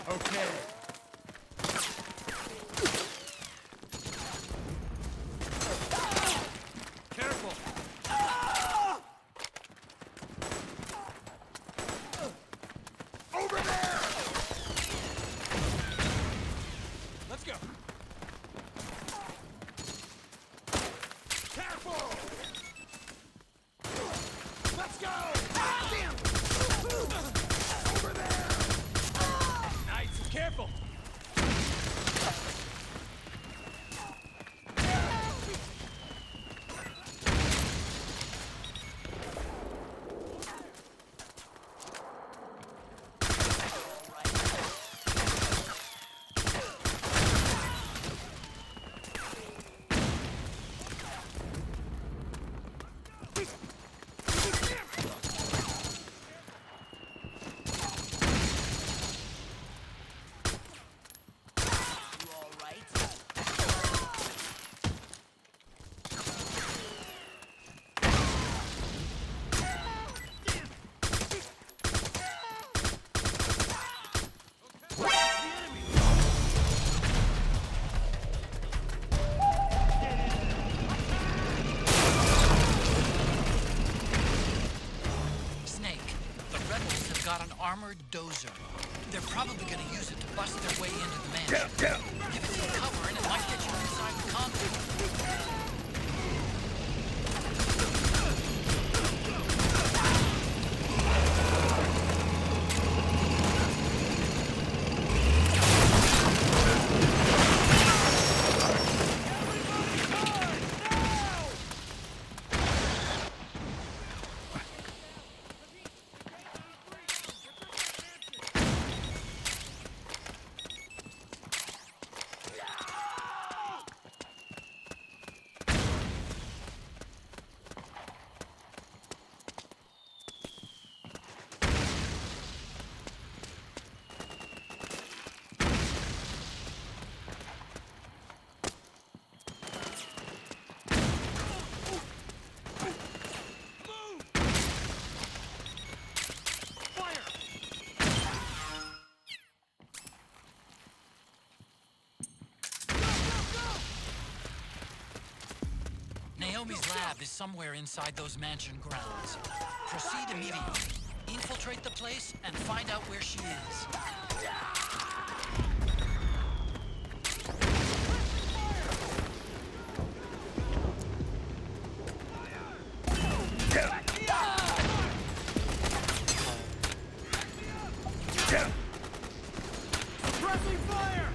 Okay. Careful. Over there! Let's go. Careful! Let's go! Damn! Over there! Nice. Careful! got an armored dozer. They're probably gonna use it to bust their way into the mansion. Give it some cover and it might get you inside the compound. Naomi's lab is somewhere inside those mansion grounds. Proceed immediately. Infiltrate the place and find out where she is. Suppressing fire!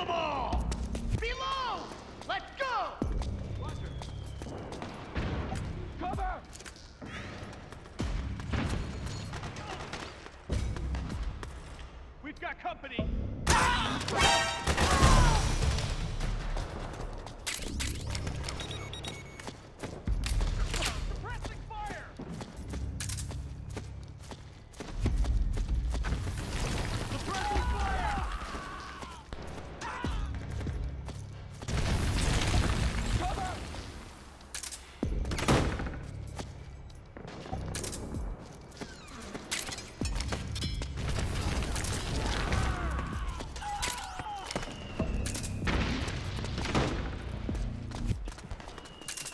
them all! Below! Let's go! Cover! We've got company! Suppressing fire! Suppressing fire! Cover!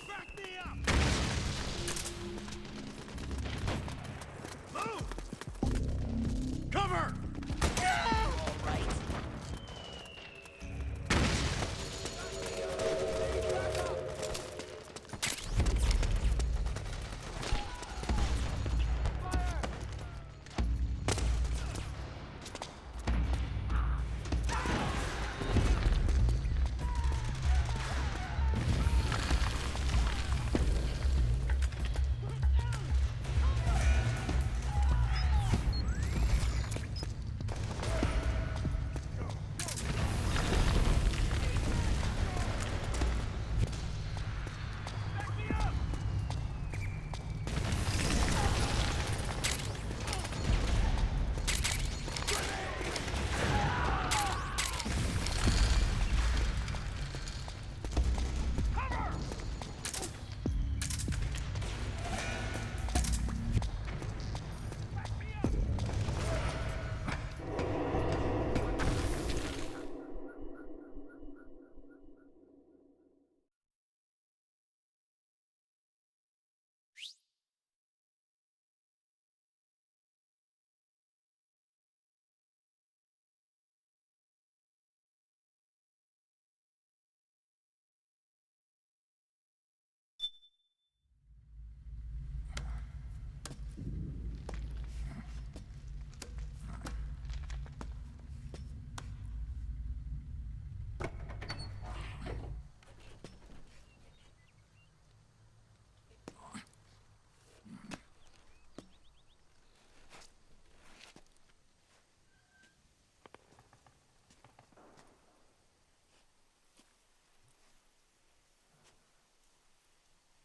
Back me up! Move! Cover! All right.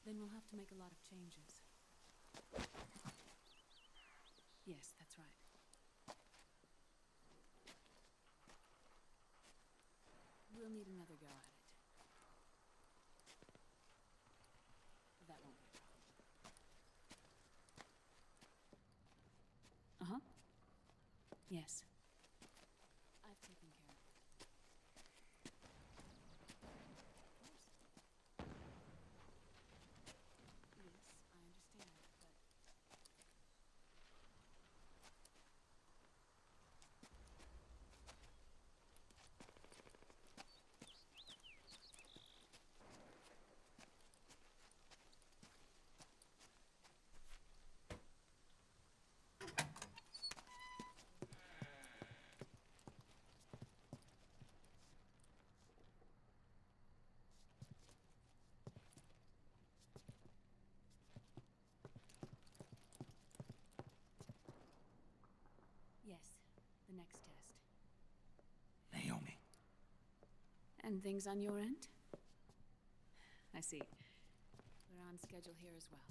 Then we'll have to make a lot of changes. Yes, that's right. We'll need another go at it. That won't be a problem. Uh-huh. Yes. I've taken care of it. Yes, I understand, but... Yes, the next test. Naomi. And things on your end? I see. We're on schedule here as well.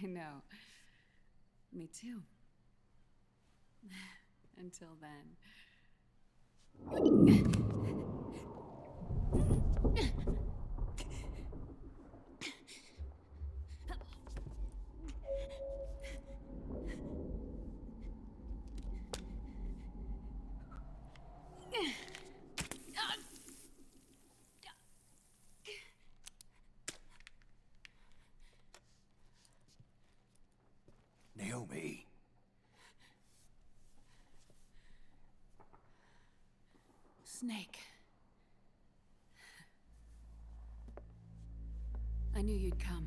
I know. Me too. Until then. Naomi. Snake. I knew you'd come.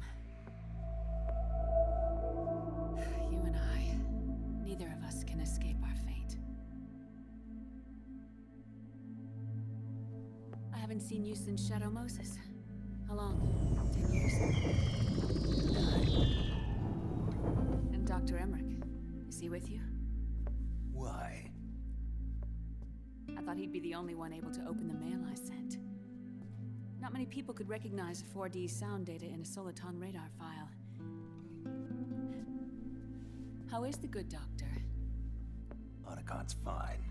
You and I, neither of us can escape our fate. Haven't seen you since Shadow Moses. How long? 10 years? And Dr. Emmerich, is he with you? Why? I thought he'd be the only one able to open the mail I sent. Not many people could recognize 4D sound data in a Soliton radar file. How is the good doctor? Otacon's fine.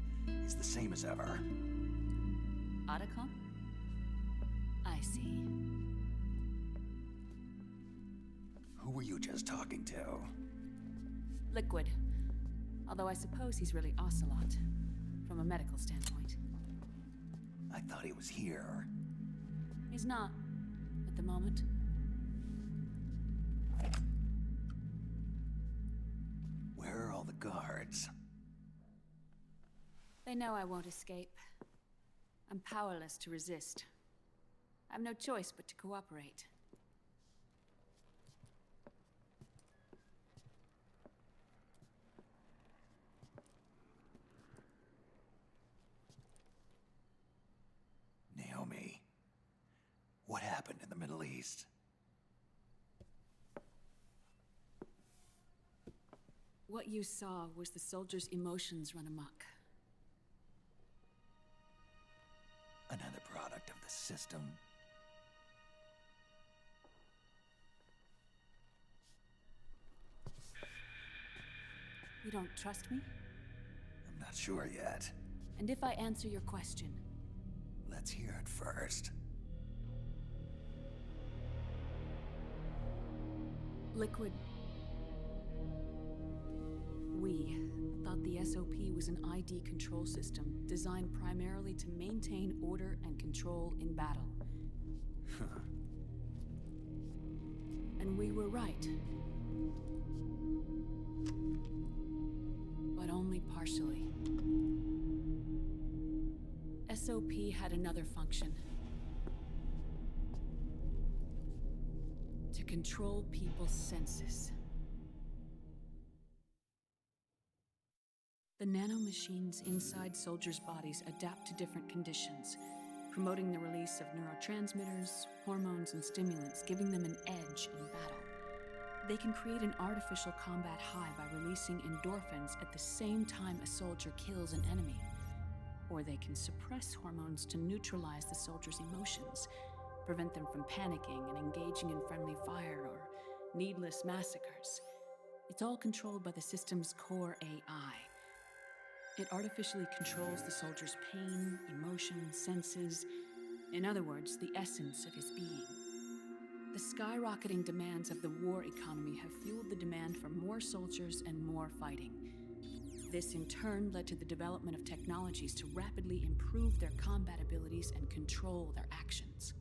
He's the same as ever. Otacon? I see. Who were you just talking to? Liquid. Although I suppose he's really Ocelot, from a medical standpoint. I thought he was here. He's not, at the moment. Where are all the guards? They know I won't escape. I'm powerless to resist. I have no choice but to cooperate. Naomi, what happened in the Middle East? What you saw was the soldiers' emotions run amok. Another product of the system. You don't trust me? I'm not sure yet. And if I answer your question? Let's hear it first. Liquid. We thought the SOP was an ID control system designed primarily to maintain order and control in battle. And we were right. But only partially. SOP had another function. To control people's senses. The nanomachines inside soldiers' bodies adapt to different conditions, promoting the release of neurotransmitters, hormones, and stimulants, giving them an edge in battle. They can create an artificial combat high by releasing endorphins at the same time a soldier kills an enemy. Or they can suppress hormones to neutralize the soldier's emotions, prevent them from panicking and engaging in friendly fire or needless massacres. It's all controlled by the system's core AI. It artificially controls the soldier's pain, emotion, senses. In other words, the essence of his being. The skyrocketing demands of the war economy have fueled the demand for more soldiers and more fighting. This in turn led to the development of technologies to rapidly improve their combat abilities and control their actions.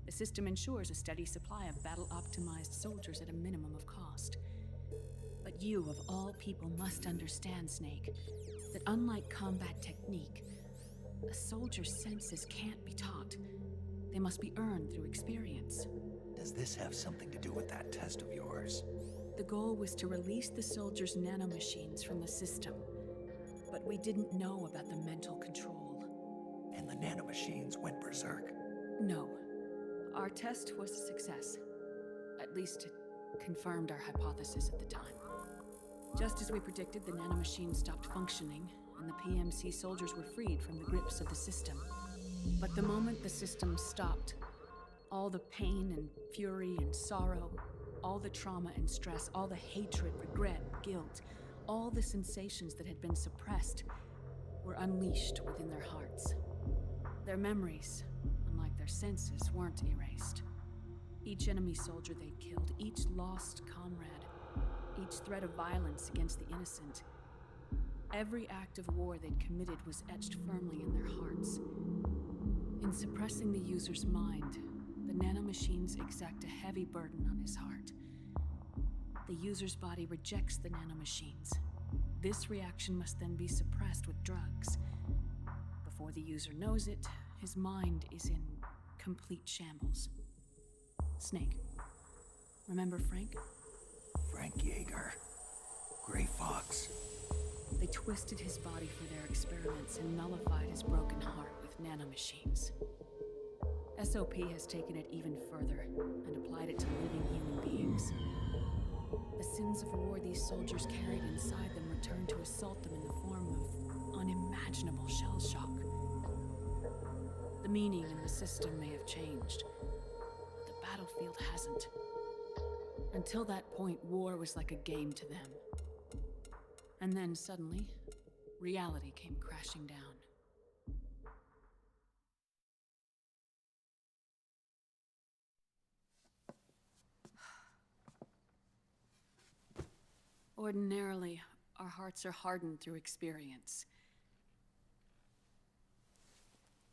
The system ensures a steady supply of battle-optimized soldiers at a minimum of cost. But you, of all people, must understand, Snake, that unlike combat technique, a soldier's senses can't be taught. They must be earned through experience. Does this have something to do with that test of yours? The goal was to release the soldiers' nanomachines from the system, but we didn't know about the mental control. And the nanomachines went berserk? No. Our test was a success. At least it confirmed our hypothesis at the time. Just as we predicted, the nanomachines stopped functioning, and the PMC soldiers were freed from the grips of the system. But the moment the system stopped, all the pain and fury and sorrow, all the trauma and stress, all the hatred, regret, guilt, all the sensations that had been suppressed were unleashed within their hearts. Their memories, unlike their senses, weren't erased. Each enemy soldier they'd killed, each lost comrade, each threat of violence against the innocent, every act of war they'd committed was etched firmly in their hearts. In suppressing the user's mind, the nanomachines exact a heavy burden on his heart. The user's body rejects the nanomachines. This reaction must then be suppressed with drugs. Before the user knows it, his mind is in complete shambles. Snake, remember Frank? Frank Yeager. Gray Fox. They twisted his body for their experiments and nullified his broken heart with nanomachines. SOP has taken it even further and applied it to living human beings. The sins of war these soldiers carried inside them return to assault them in the form of unimaginable shell shock. The meaning in the system may have changed, but the battlefield hasn't. Until that point, war was like a game to them. And then suddenly, reality came crashing down. Ordinarily, our hearts are hardened through experience.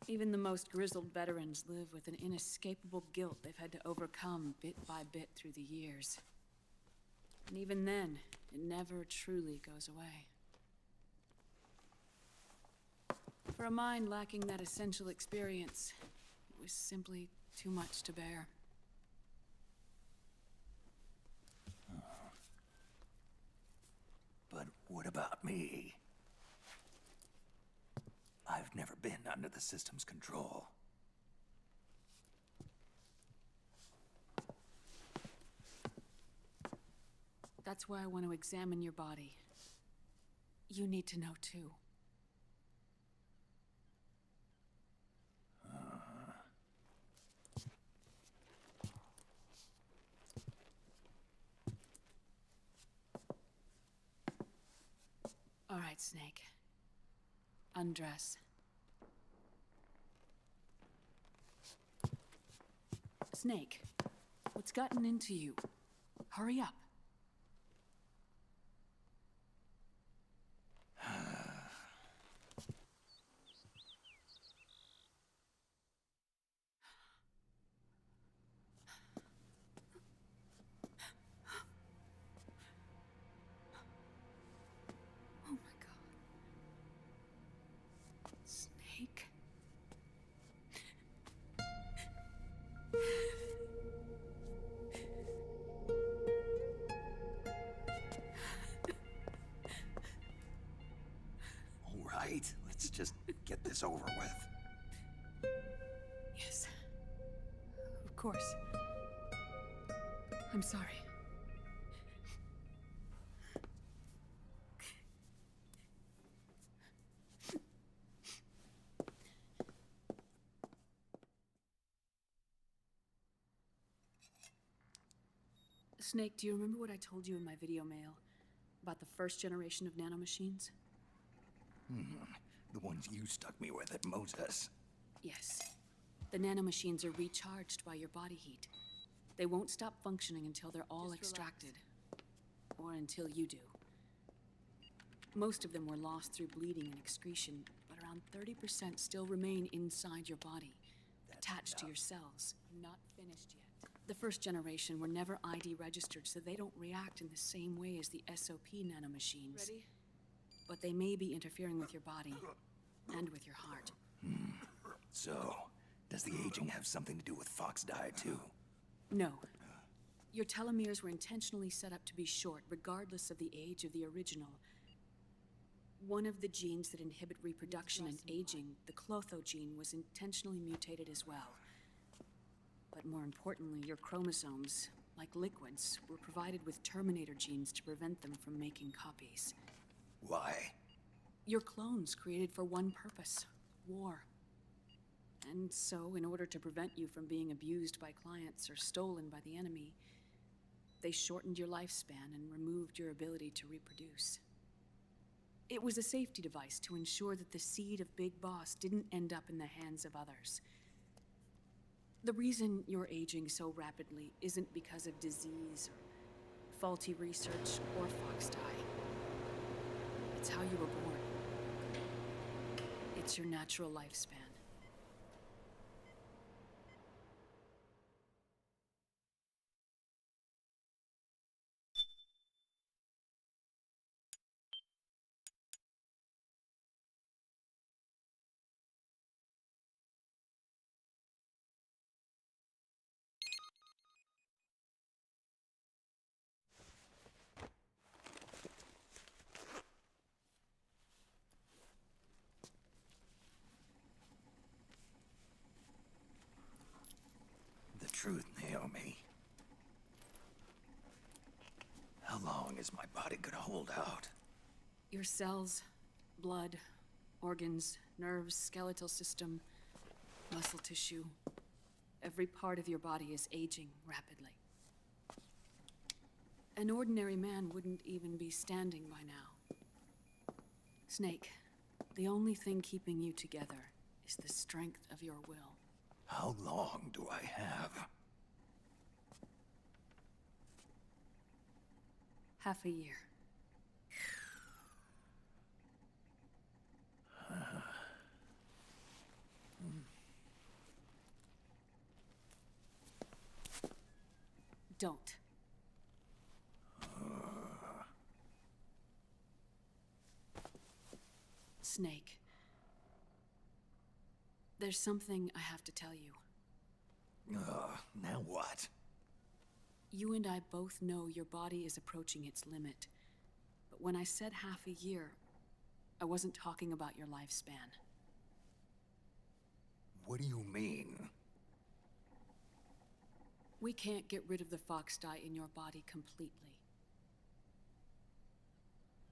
Even the most grizzled veterans live with an inescapable guilt they've had to overcome bit by bit through the years. And even then, it never truly goes away. For a mind lacking that essential experience, it was simply too much to bear. But what about me? I've never been under the system's control. That's why I want to examine your body. You need to know too. All right, Snake. Undress. Snake, what's gotten into you? Hurry up. Oh my God. Snake. All right, let's just get this over with. Yes. Of course. I'm sorry. Snake, do you remember what I told you in my video mail about the first generation of nanomachines? The ones you stuck me with at Moses. Yes. The nanomachines are recharged by your body heat. They won't stop functioning until they're all extracted. Or until you do. Most of them were lost through bleeding and excretion, but around 30% still remain inside your body, attached to your cells. Not finished yet. The first generation were never ID registered, so they don't react in the same way as the SOP nanomachines. Ready? But they may be interfering with your body, and with your heart. So, does the aging have something to do with Fox diet too? No. Your telomeres were intentionally set up to be short, regardless of the age of the original. One of the genes that inhibit reproduction and aging, the Clotho gene, was intentionally mutated as well. But more importantly, your chromosomes, like liquids, were provided with Terminator genes to prevent them from making copies. Why? Your clones created for one purpose: war. And so, in order to prevent you from being abused by clients or stolen by the enemy, they shortened your lifespan and removed your ability to reproduce. It was a safety device to ensure that the seed of Big Boss didn't end up in the hands of others. The reason you're aging so rapidly isn't because of disease or faulty research or Fox dye. It's how you were born. It's your natural lifespan. hold out? Your cells, blood, organs, nerves, skeletal system, muscle tissue. Every part of your body is aging rapidly. An ordinary man wouldn't even be standing by now. Snake, the only thing keeping you together is the strength of your will. How long do I have? Half a year. Don't. Snake. There's something I have to tell you. Now what? You and I both know your body is approaching its limit. But when I said half a year, I wasn't talking about your lifespan. What do you mean? We can't get rid of the fox dye in your body completely.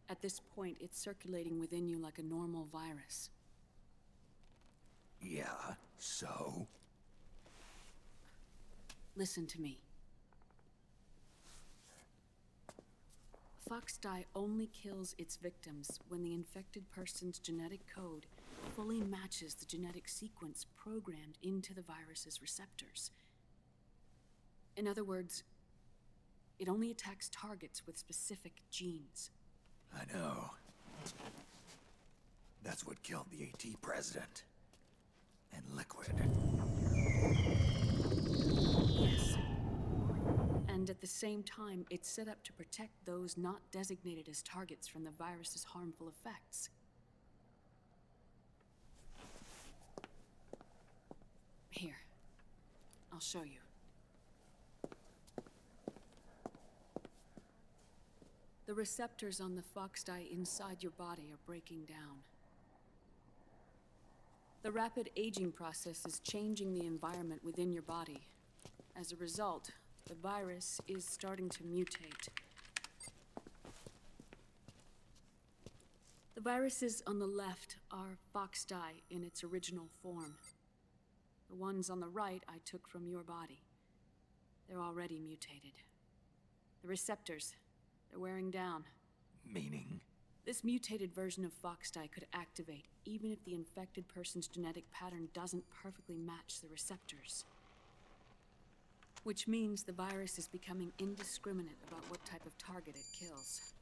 At this point, it's circulating within you like a normal virus. Yeah, so? Listen to me. Fox dye only kills its victims when the infected person's genetic code fully matches the genetic sequence programmed into the virus's receptors. In other words, it only attacks targets with specific genes. I know. That's what killed the AT president. And Liquid. Yes. And at the same time, it's set up to protect those not designated as targets from the virus's harmful effects. Here, I'll show you. The receptors on the fox dye inside your body are breaking down. The rapid aging process is changing the environment within your body. As a result, the virus is starting to mutate. The viruses on the left are fox dye in its original form. The ones on the right I took from your body. They're already mutated. The receptors, they're wearing down. Meaning? This mutated version of fox dye could activate even if the infected person's genetic pattern doesn't perfectly match the receptors. Which means the virus is becoming indiscriminate about what type of target it kills.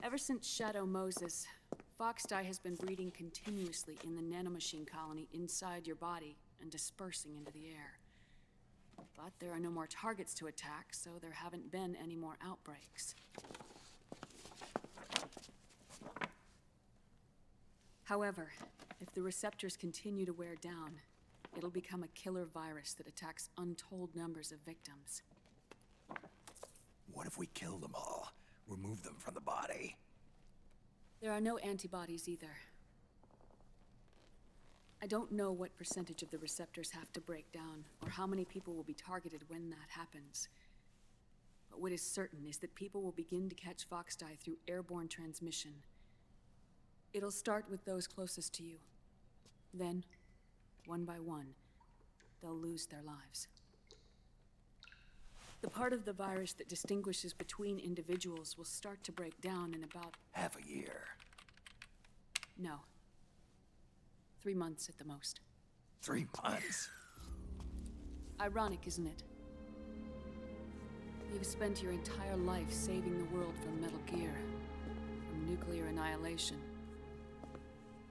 Ever since Shadow Moses, fox dye has been breeding continuously in the nanomachine colony inside your body and dispersing into the air. But there are no more targets to attack, so there haven't been any more outbreaks. However, if the receptors continue to wear down, it'll become a killer virus that attacks untold numbers of victims. What if we kill them all? Remove them from the body? There are no antibodies either. I don't know what percentage of the receptors have to break down, or how many people will be targeted when that happens. But what is certain is that people will begin to catch fox dye through airborne transmission. It'll start with those closest to you. Then, one by one, they'll lose their lives. The part of the virus that distinguishes between individuals will start to break down in about... half a year. No. 3 months at the most. 3 months? Ironic, isn't it? You've spent your entire life saving the world from Metal Gear, from nuclear annihilation.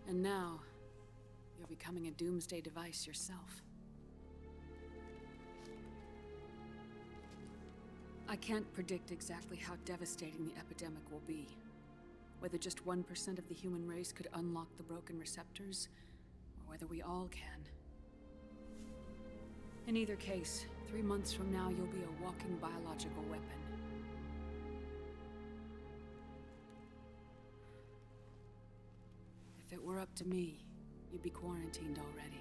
And now, you're becoming a doomsday device yourself. I can't predict exactly how devastating the epidemic will be. Whether just 1% of the human race could unlock the broken receptors, or whether we all can. In either case, 3 months from now, you'll be a walking biological weapon. If it were up to me, you'd be quarantined already.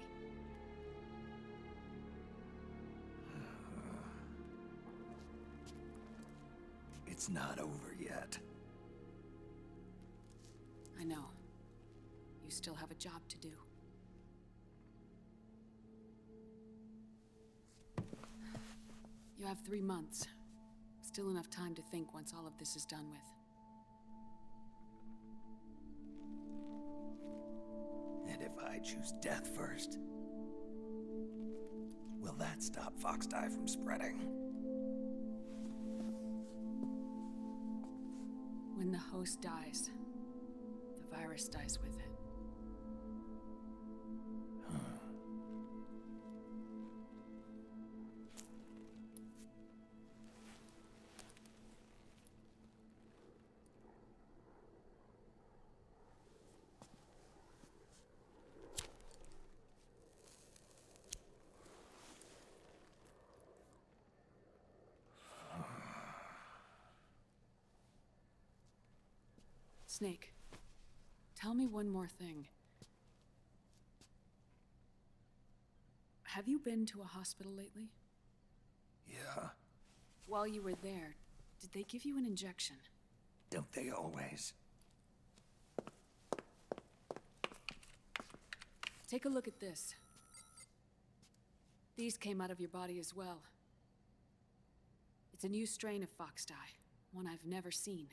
It's not over yet. I know. You still have a job to do. You have 3 months. Still enough time to think once all of this is done with. And if I choose death first, will that stop Foxdie from spreading? When the host dies, the virus dies with it. Snake, tell me one more thing. Have you been to a hospital lately? Yeah. While you were there, did they give you an injection? Don't they always? Take a look at this. These came out of your body as well. It's a new strain of Foxdie, one I've never seen.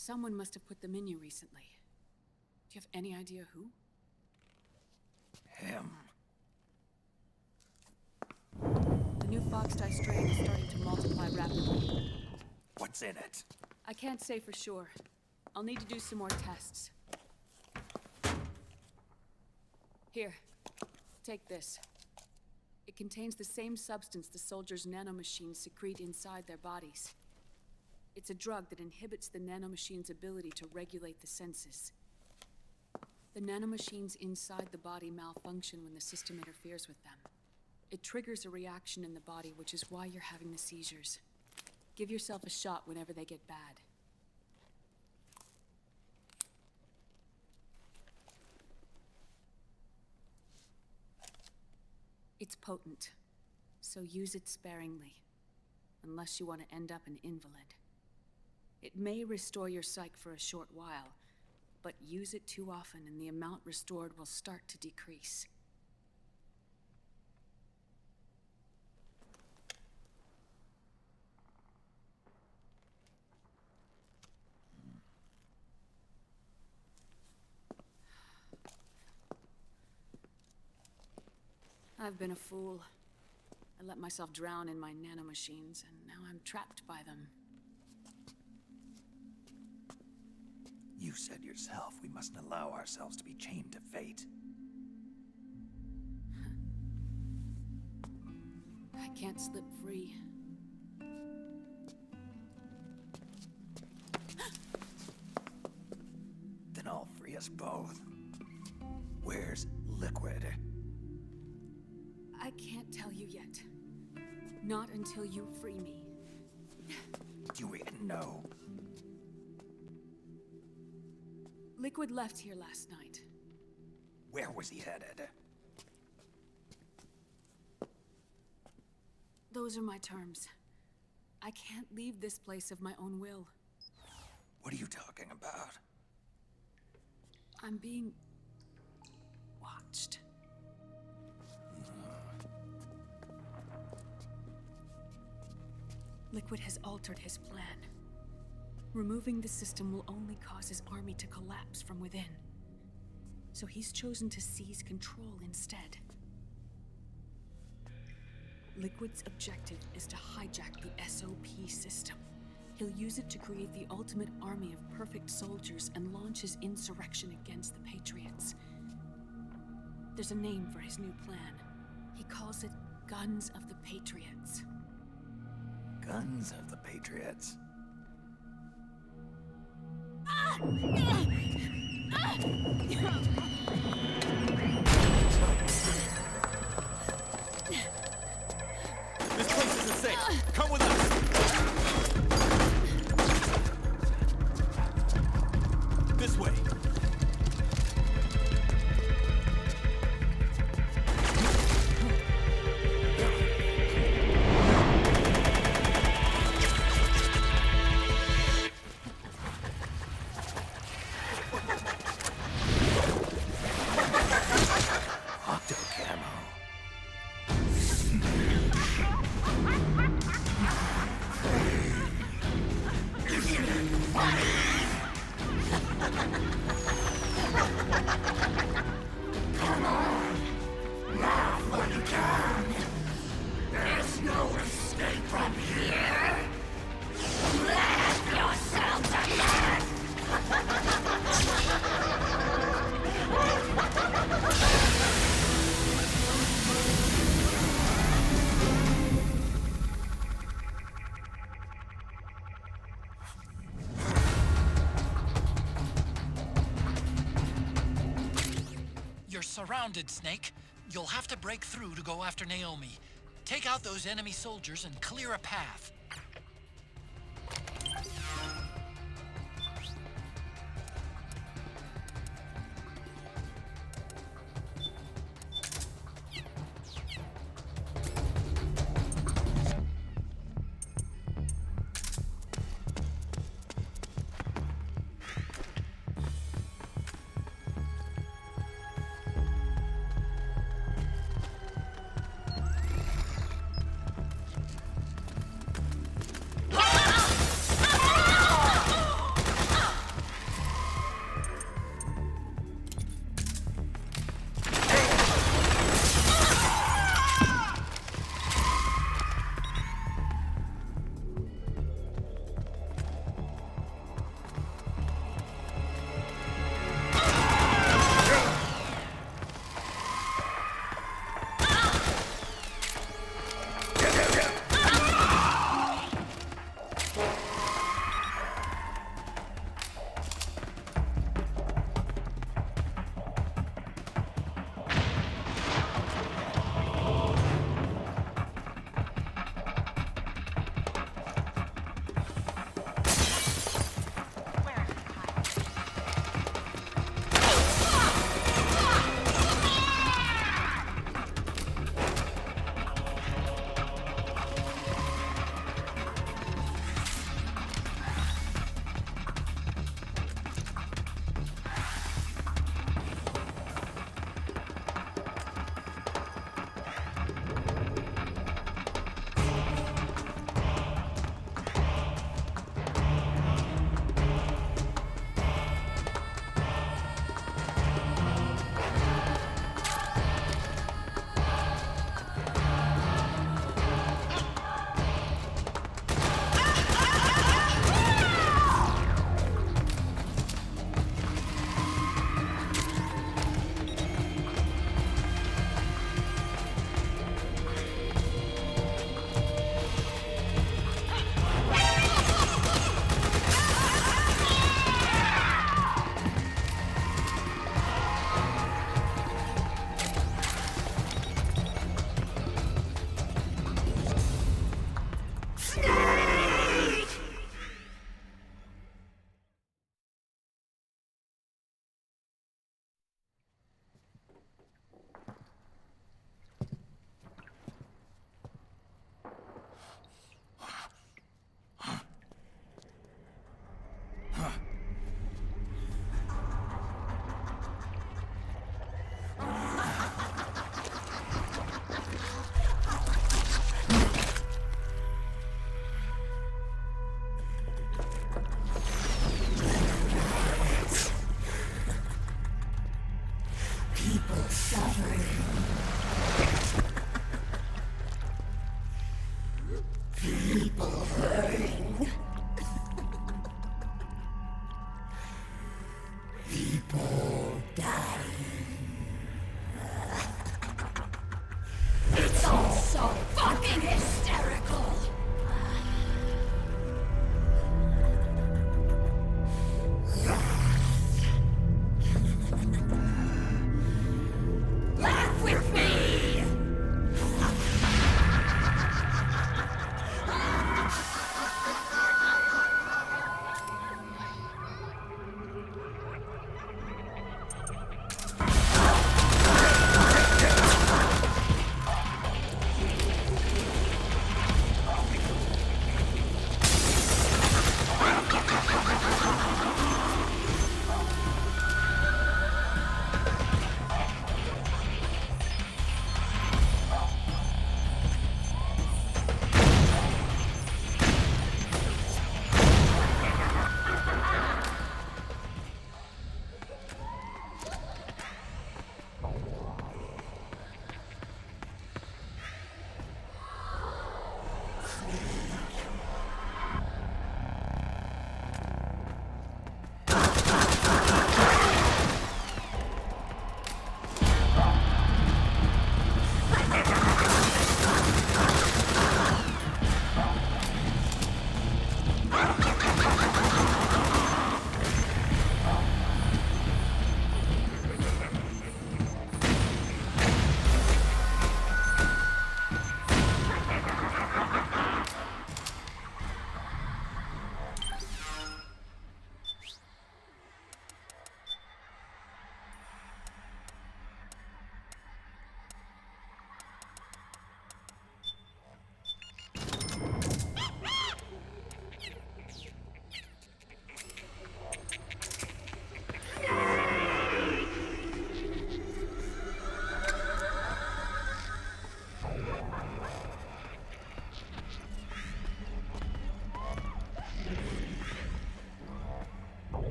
Someone must have put them in you recently. Do you have any idea who? Him. The new Foxdie strain is starting to multiply rapidly. What's in it? I can't say for sure. I'll need to do some more tests. Here, take this. It contains the same substance the soldiers' nanomachines secrete inside their bodies. It's a drug that inhibits the nanomachine's ability to regulate the senses. The nanomachines inside the body malfunction when the system interferes with them. It triggers a reaction in the body, which is why you're having the seizures. Give yourself a shot whenever they get bad. It's potent, so use it sparingly, unless you want to end up an invalid. It may restore your psyche for a short while, but use it too often and the amount restored will start to decrease. I've been a fool. I let myself drown in my nanomachines, and now I'm trapped by them. You said yourself we mustn't allow ourselves to be chained to fate. I can't slip free. Then I'll free us both. Where's Liquid? I can't tell you yet. Not until you free me. Do you even know? Liquid left here last night. Where was he headed? Those are my terms. I can't leave this place of my own will. What are you talking about? I'm being watched. Liquid has altered his plan. Removing the system will only cause his army to collapse from within. So he's chosen to seize control instead. Liquid's objective is to hijack the SOP system. He'll use it to create the ultimate army of perfect soldiers and launch his insurrection against the Patriots. There's a name for his new plan. He calls it Guns of the Patriots. Guns of the Patriots. This place isn't safe. Come with us. This way. You're surrounded, Snake. You'll have to break through to go after Naomi. Take out those enemy soldiers and clear a path.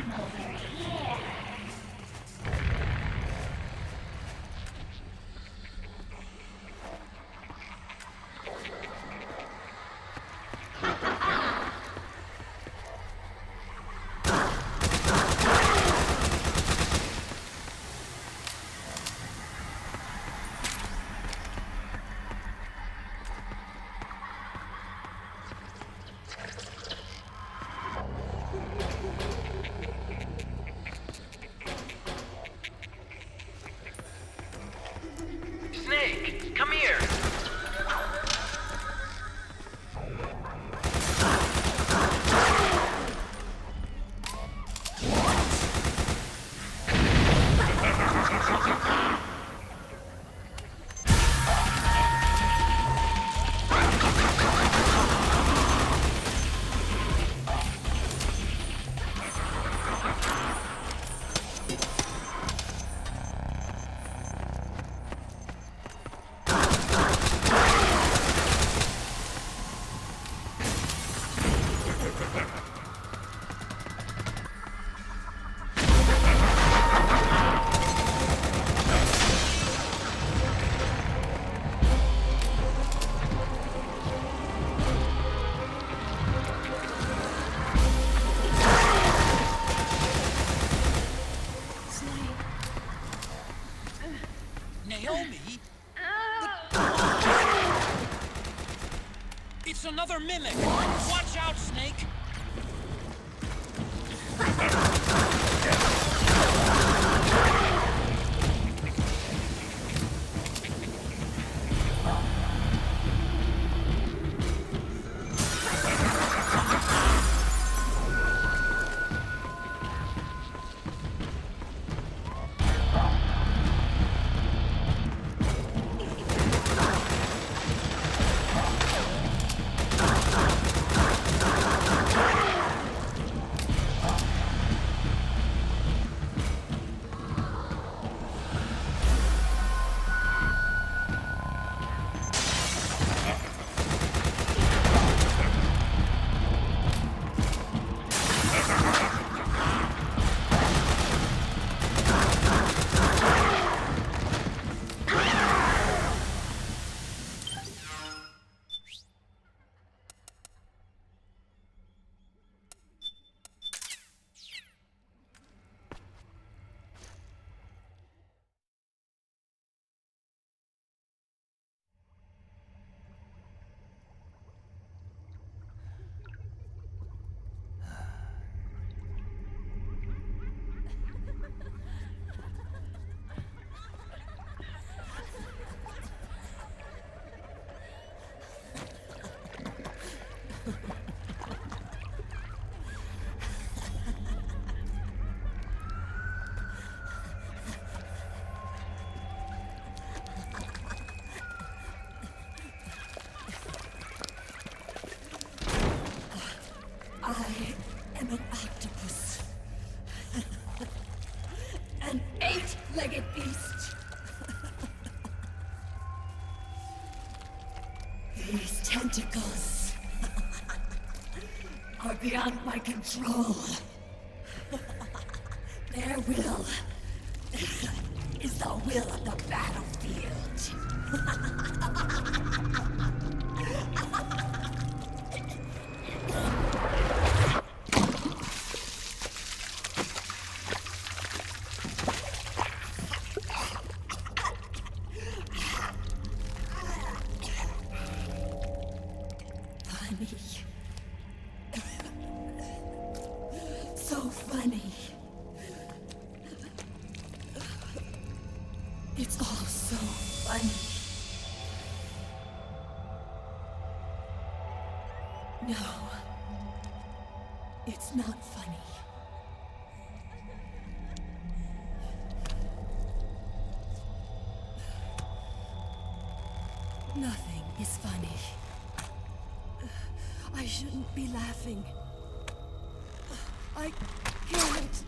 I'm over here. Snake, come here! Naomi? It's another mimic! Watch out, Snake! I am an octopus. An 8-legged beast. These tentacles are beyond my control. Their will is the will of the battlefield. Funny. So funny. It's all so funny. No. It's not funny. Nothing is funny. I shouldn't be laughing. I can't.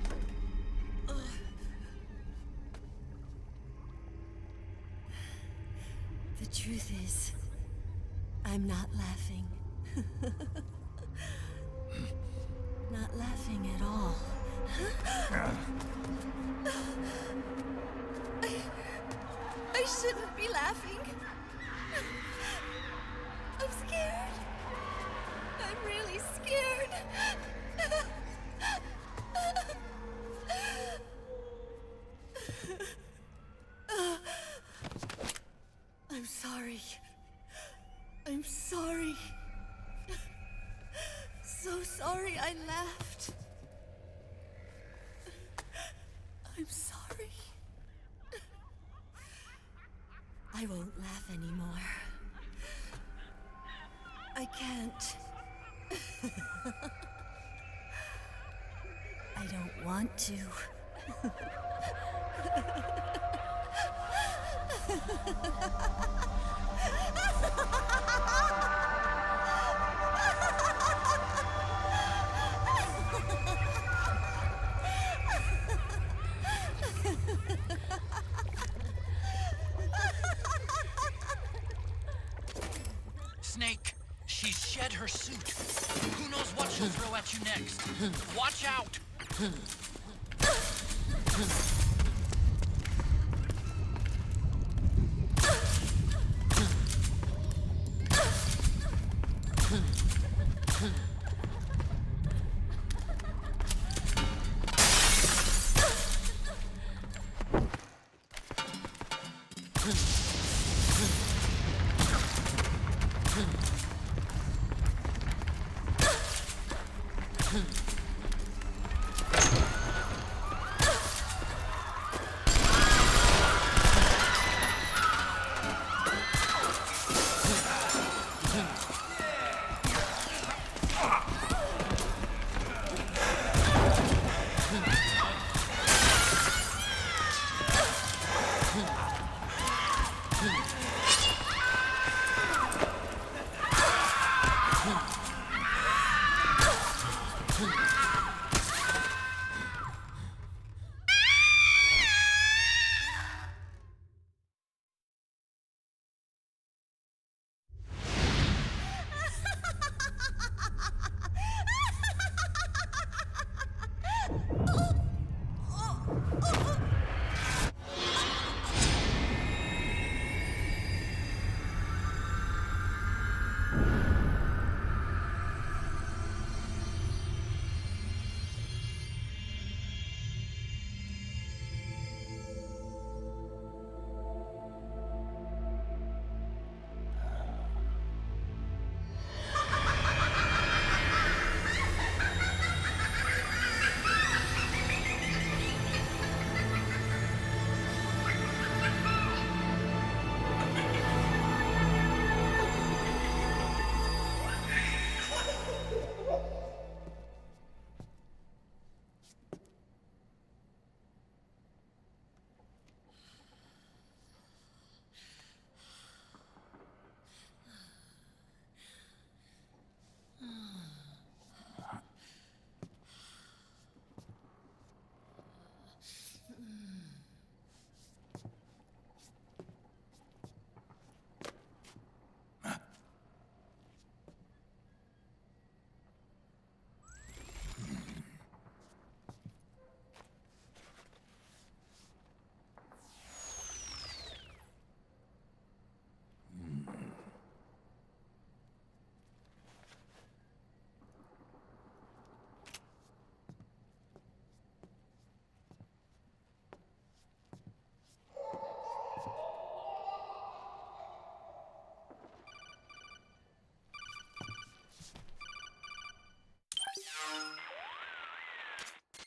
The truth is, I'm not laughing. Not laughing at all. really scared. I'm sorry. I'm sorry. So sorry I laughed. I'm sorry. I won't laugh anymore. I can't. I don't want to. Snake, she's shed her suit. Who knows what she'll throw at you next? Watch out!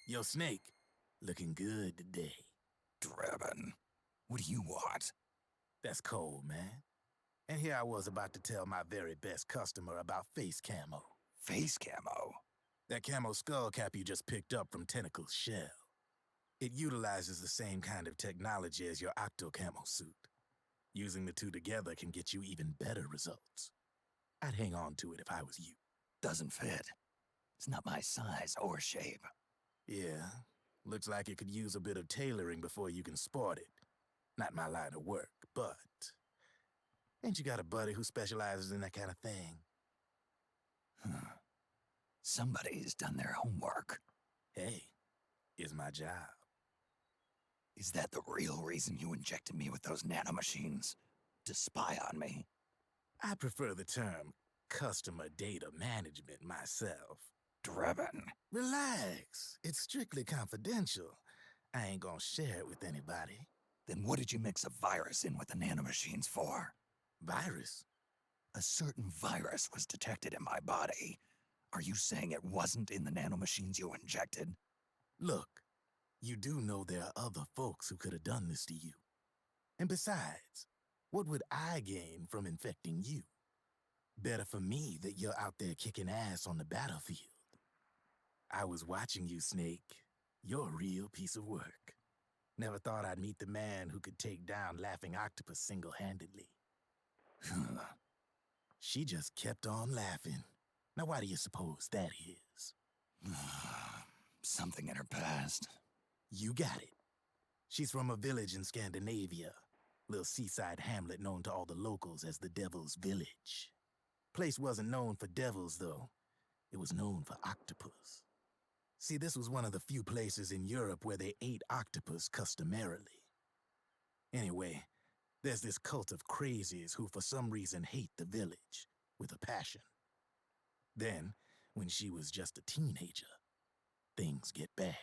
Yo, Snake, looking good today. Drebin, what do you want? That's cold, man. And here I was about to tell my very best customer about face camo. Face camo? That camo skull cap you just picked up from Tentacle's shell. It utilizes the same kind of technology as your octo camo suit. Using the two together can get you even better results. I'd hang on to it if I was you. Doesn't fit. It's not my size or shape. Yeah, looks like it could use a bit of tailoring before you can sport it. Not my line of work, but... Ain't you got a buddy who specializes in that kind of thing? Somebody's done their homework. Hey, it's my job. Is that the real reason you injected me with those nanomachines? To spy on me? I prefer the term customer data management myself. Drebin. Relax. It's strictly confidential. I ain't gonna share it with anybody. Then what did you mix a virus in with the nanomachines for? Virus? A certain virus was detected in my body. Are you saying it wasn't in the nanomachines you injected? Look, you do know there are other folks who could have done this to you. And besides, what would I gain from infecting you? Better for me that you're out there kicking ass on the battlefield. I was watching you, Snake. You're a real piece of work. Never thought I'd meet the man who could take down Laughing Octopus single-handedly. She just kept on laughing. Now why do you suppose that is? Something in her past. You got it. She's from a village in Scandinavia. Little seaside hamlet known to all the locals as the Devil's Village. Place wasn't known for devils, though. It was known for octopus. See, this was one of the few places in Europe where they ate octopus customarily. Anyway, there's this cult of crazies who for some reason hate the village with a passion. Then, when she was just a teenager, things get bad.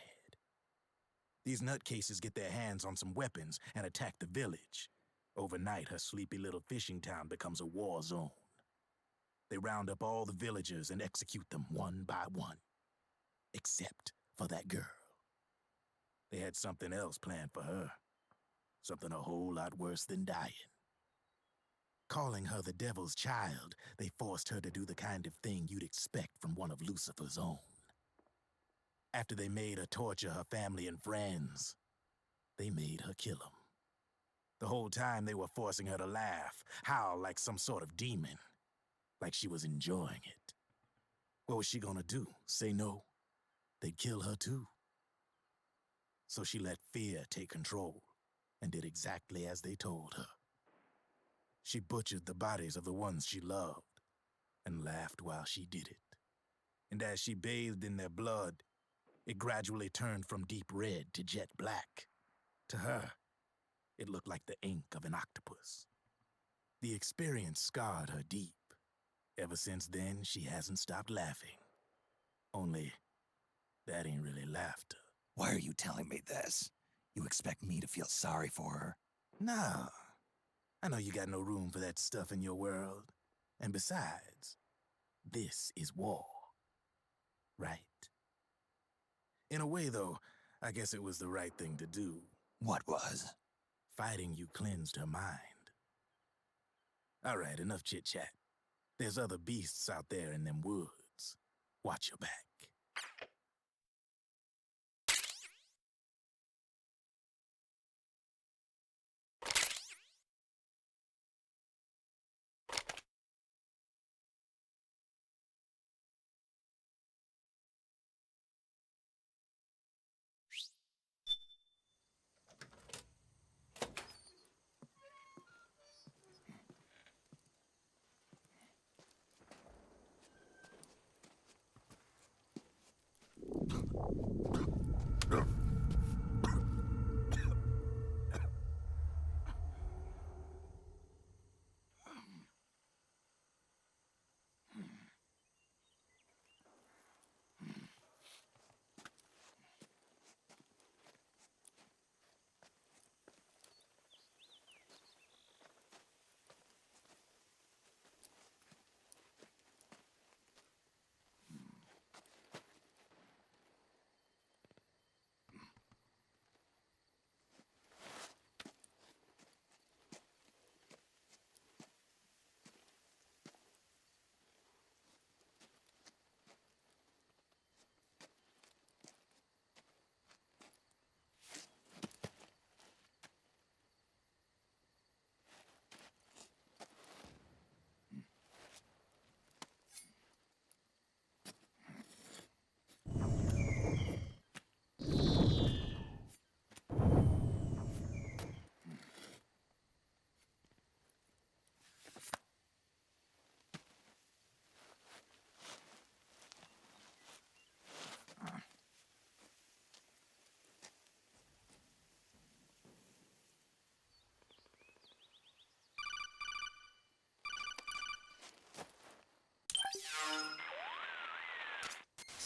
These nutcases get their hands on some weapons and attack the village. Overnight, her sleepy little fishing town becomes a war zone. They round up all the villagers and execute them one by one. Except for that girl. They had something else planned for her. Something a whole lot worse than dying. Calling her the Devil's Child, they forced her to do the kind of thing you'd expect from one of Lucifer's own. After they made her torture her family and friends, they made her kill them. The whole time they were forcing her to laugh, howl like some sort of demon. Like she was enjoying it. What was she gonna do? Say no? They'd kill her too. So she let fear take control and did exactly as they told her. She butchered the bodies of the ones she loved and laughed while she did it. And as she bathed in their blood, it gradually turned from deep red to jet black. To her, it looked like the ink of an octopus. The experience scarred her deep. Ever since then, she hasn't stopped laughing. Only, that ain't really laughter. Why are you telling me this? You expect me to feel sorry for her? No. I know you got no room for that stuff in your world. And besides, this is war. Right? In a way, though, I guess it was the right thing to do. What was? Fighting you cleansed her mind. All right, enough chit-chat. There's other beasts out there in them woods. Watch your back.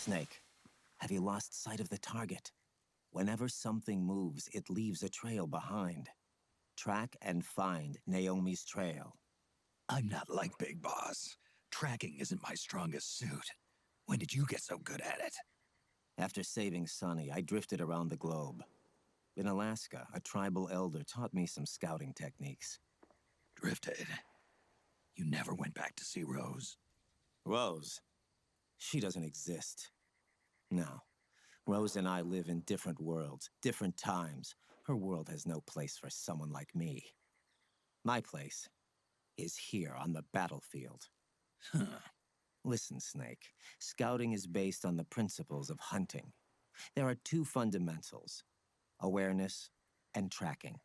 Snake, have you lost sight of the target? Whenever something moves, it leaves a trail behind. Track and find Naomi's trail. I'm not like Big Boss. Tracking isn't my strongest suit. When did you get so good at it? After saving Sonny, I drifted around the globe. In Alaska, a tribal elder taught me some scouting techniques. Drifted? You never went back to see Rose? Rose? She doesn't exist. No. Rose and I live in different worlds, different times. Her world has no place for someone like me. My place is here on the battlefield. Huh. Listen, Snake. Scouting is based on the principles of hunting. There are two fundamentals: awareness and tracking.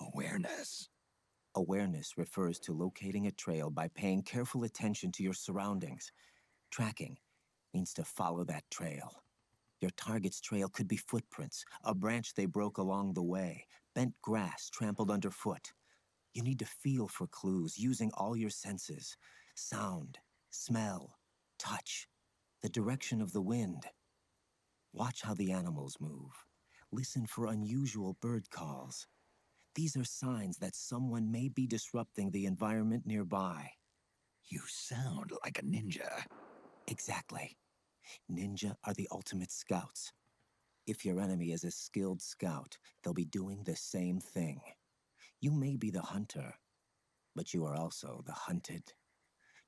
Awareness? Awareness refers to locating a trail by paying careful attention to your surroundings. Tracking means to follow that trail. Your target's trail could be footprints, a branch they broke along the way, bent grass trampled underfoot. You need to feel for clues using all your senses: sound, smell, touch, the direction of the wind. Watch how the animals move. Listen for unusual bird calls. These are signs that someone may be disrupting the environment nearby. You sound like a ninja. Exactly. Ninja are the ultimate scouts. If your enemy is a skilled scout, they'll be doing the same thing. You may be the hunter, but you are also the hunted.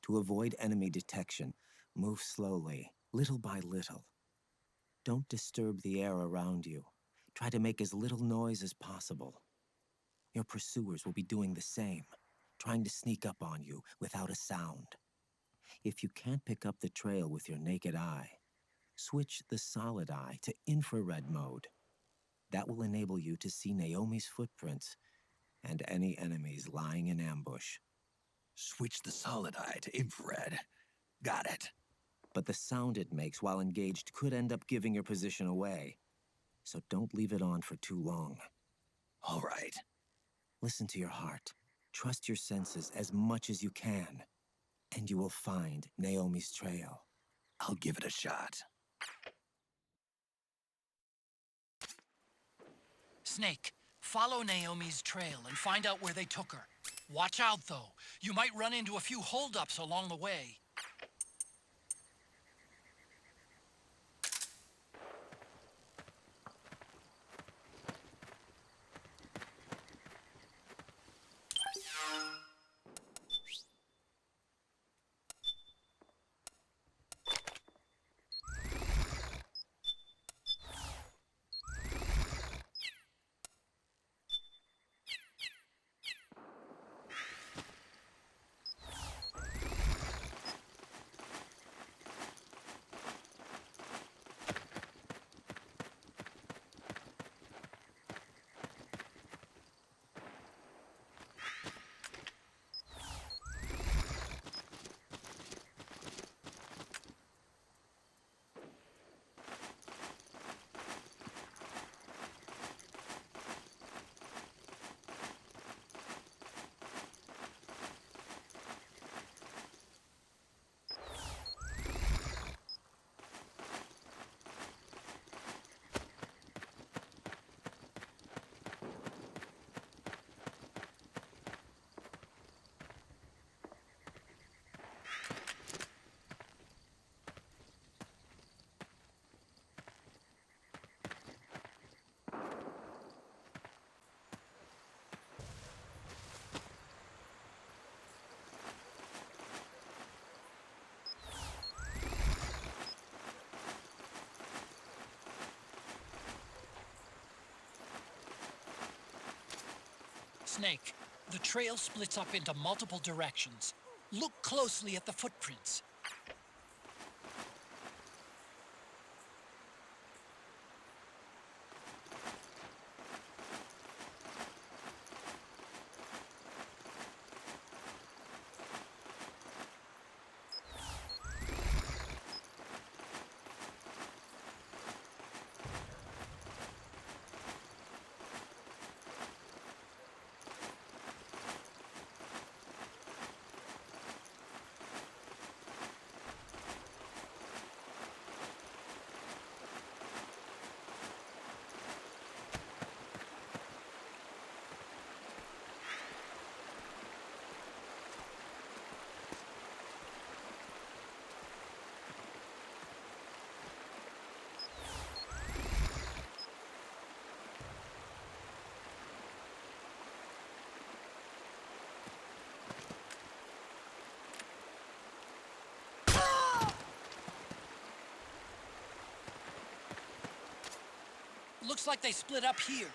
To avoid enemy detection, move slowly, little by little. Don't disturb the air around you. Try to make as little noise as possible. Your pursuers will be doing the same, trying to sneak up on you without a sound. If you can't pick up the trail with your naked eye, switch the solid eye to infrared mode. That will enable you to see Naomi's footprints and any enemies lying in ambush. Switch the solid eye to infrared. Got it. But the sound it makes while engaged could end up giving your position away. So don't leave it on for too long. All right. Listen to your heart. Trust your senses as much as you can. And you will find Naomi's trail. I'll give it a shot. Snake, follow Naomi's trail and find out where they took her. Watch out, though. You might run into a few holdups along the way. Snake, the trail splits up into multiple directions. Look closely at the footprints. Looks like they split up here.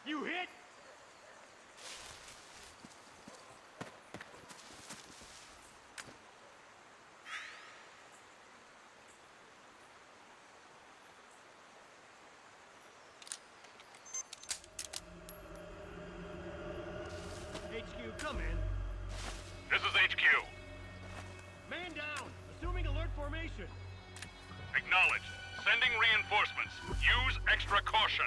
You hit? HQ, come in. This is HQ. Man down! Assuming alert formation. Acknowledged. Sending reinforcements. Use extra caution.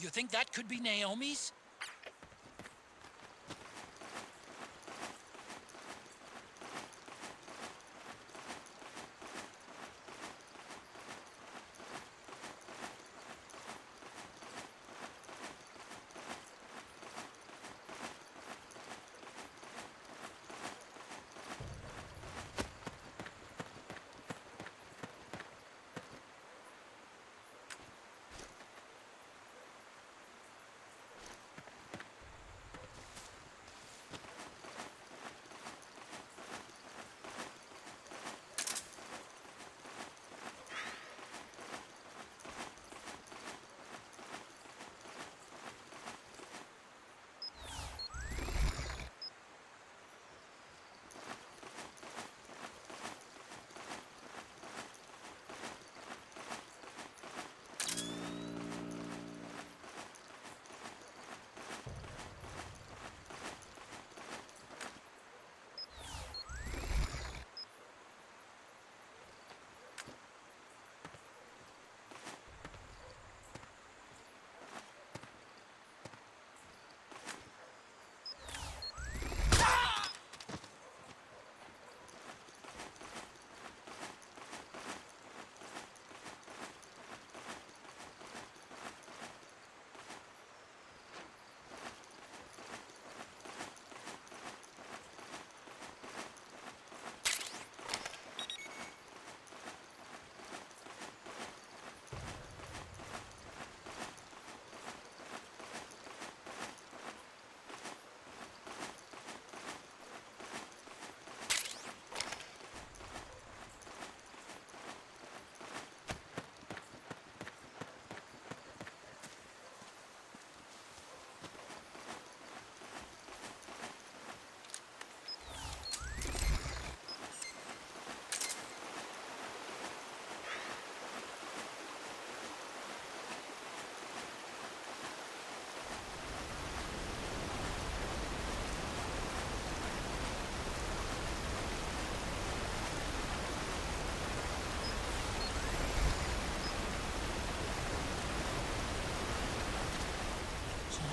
You think that could be Naomi's?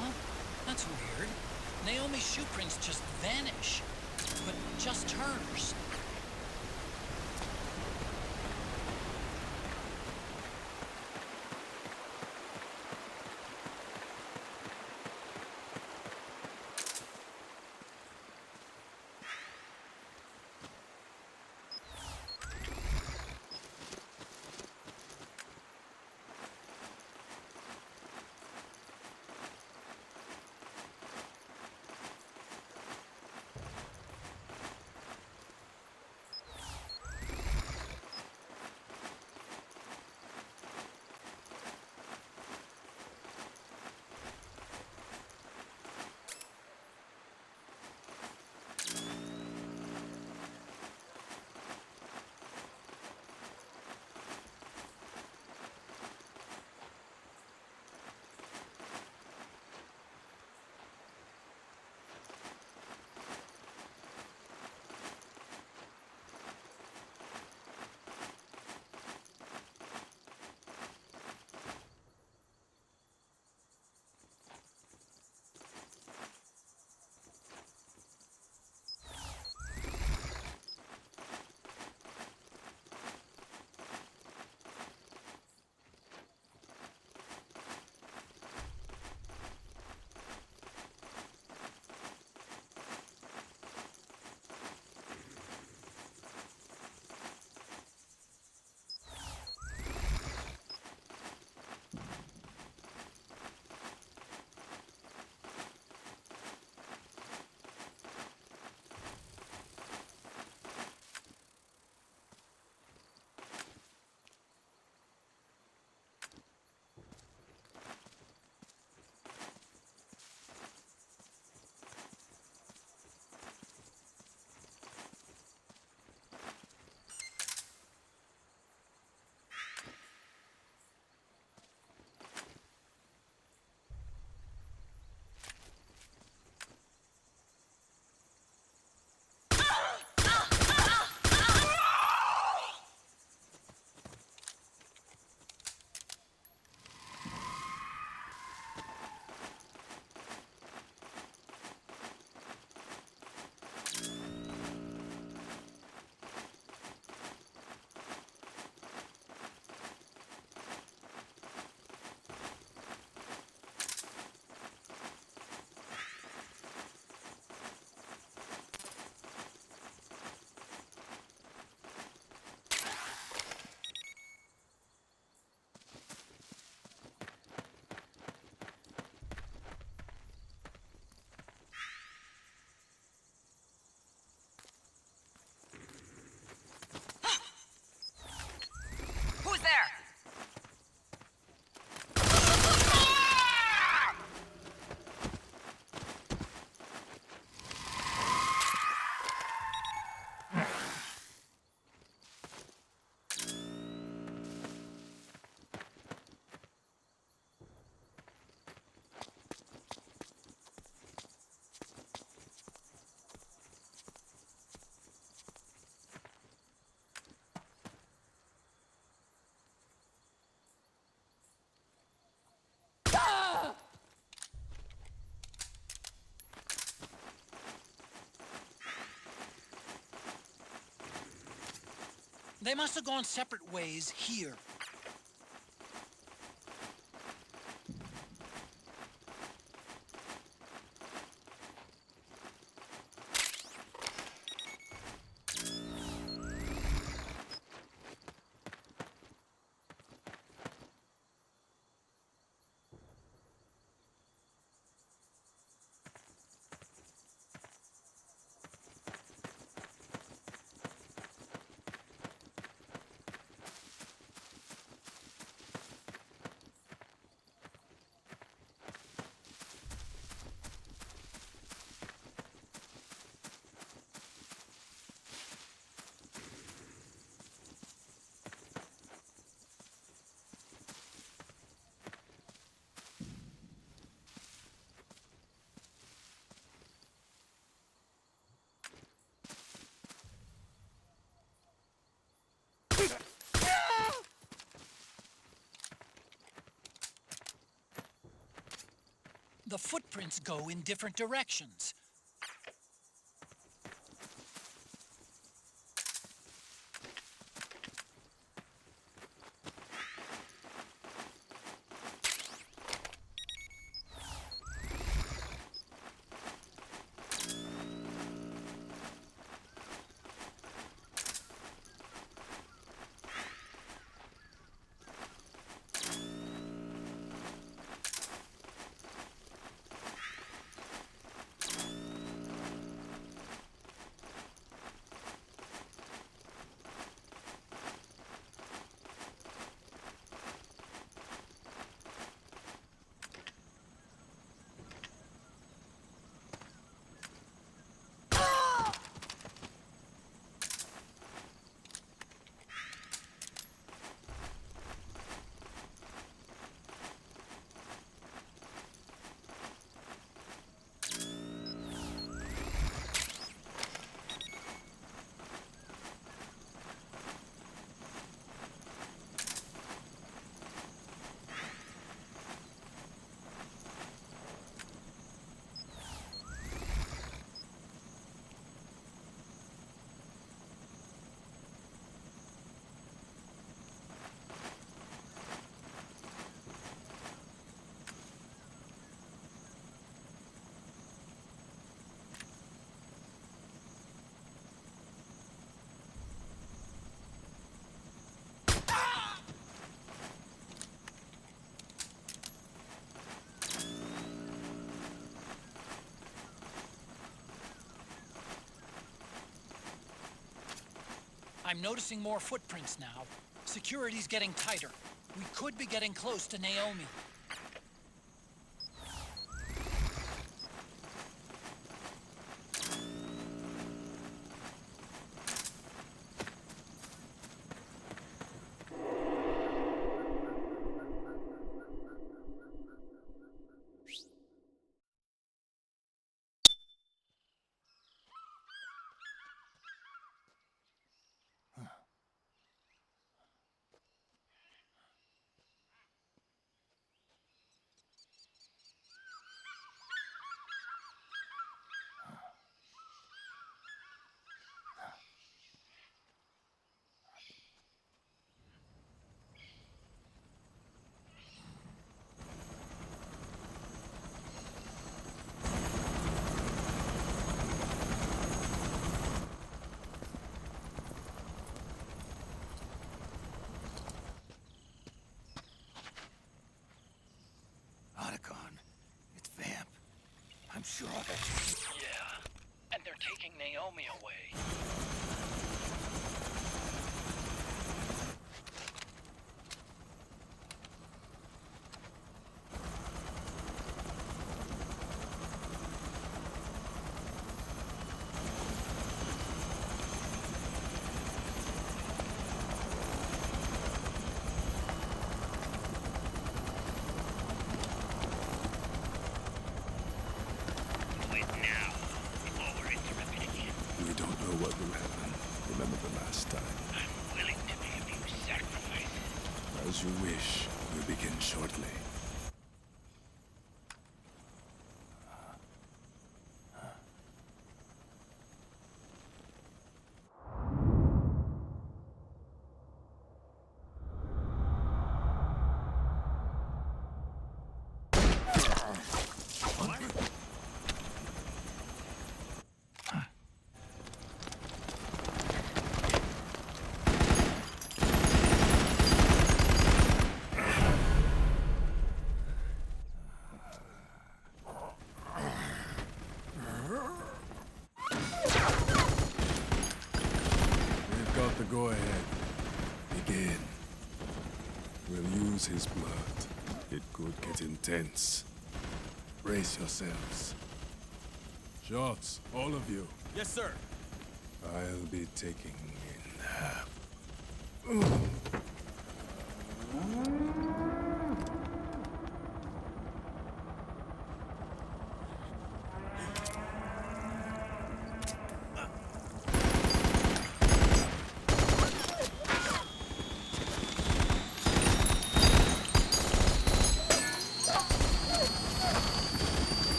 Huh? That's weird. Naomi's shoe prints just vanish. But just hers. They must have gone separate ways here. The footprints go in different directions. I'm noticing more footprints now. Security's getting tighter. We could be getting close to Naomi. I'm sure of it. Yeah, and they're taking Naomi away. What will happen? Remember the last time. I'm willing to be a few sacrifices. As you wish. We'll begin shortly. lose his blood, it could get intense. Brace yourselves. Shots, all of you. Yes, sir. I'll be taking in half.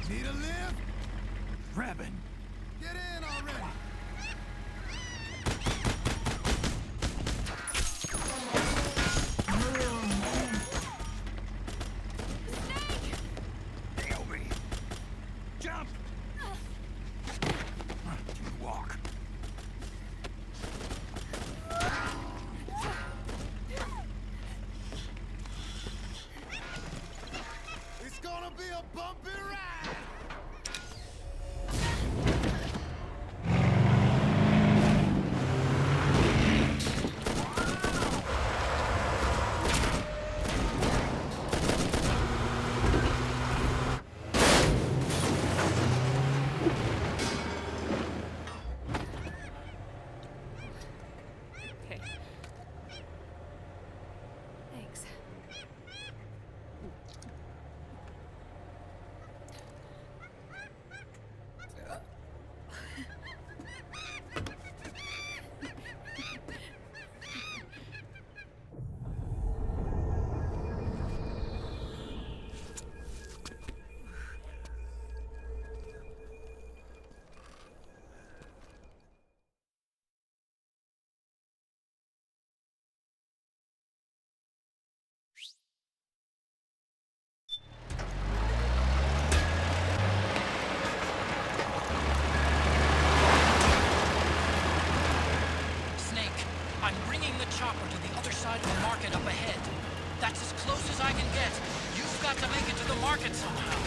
Need a lift? Revan! Get in already! Naomi! Jump! Walk. It's gonna be a bumpy ride! Okay. Thanks. Snake, I'm bringing the chopper to the other side of the market up ahead. That's as close as I can get. You've got to make it to the market somehow.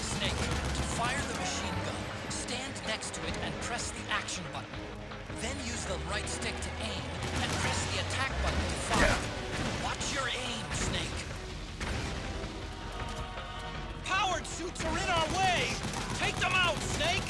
Snake, to fire the machine gun, stand next to it and press the action button. Then use the right stick to aim and press the attack button to fire. Watch your aim, Snake. Powered suits are in our way! Take them out, Snake!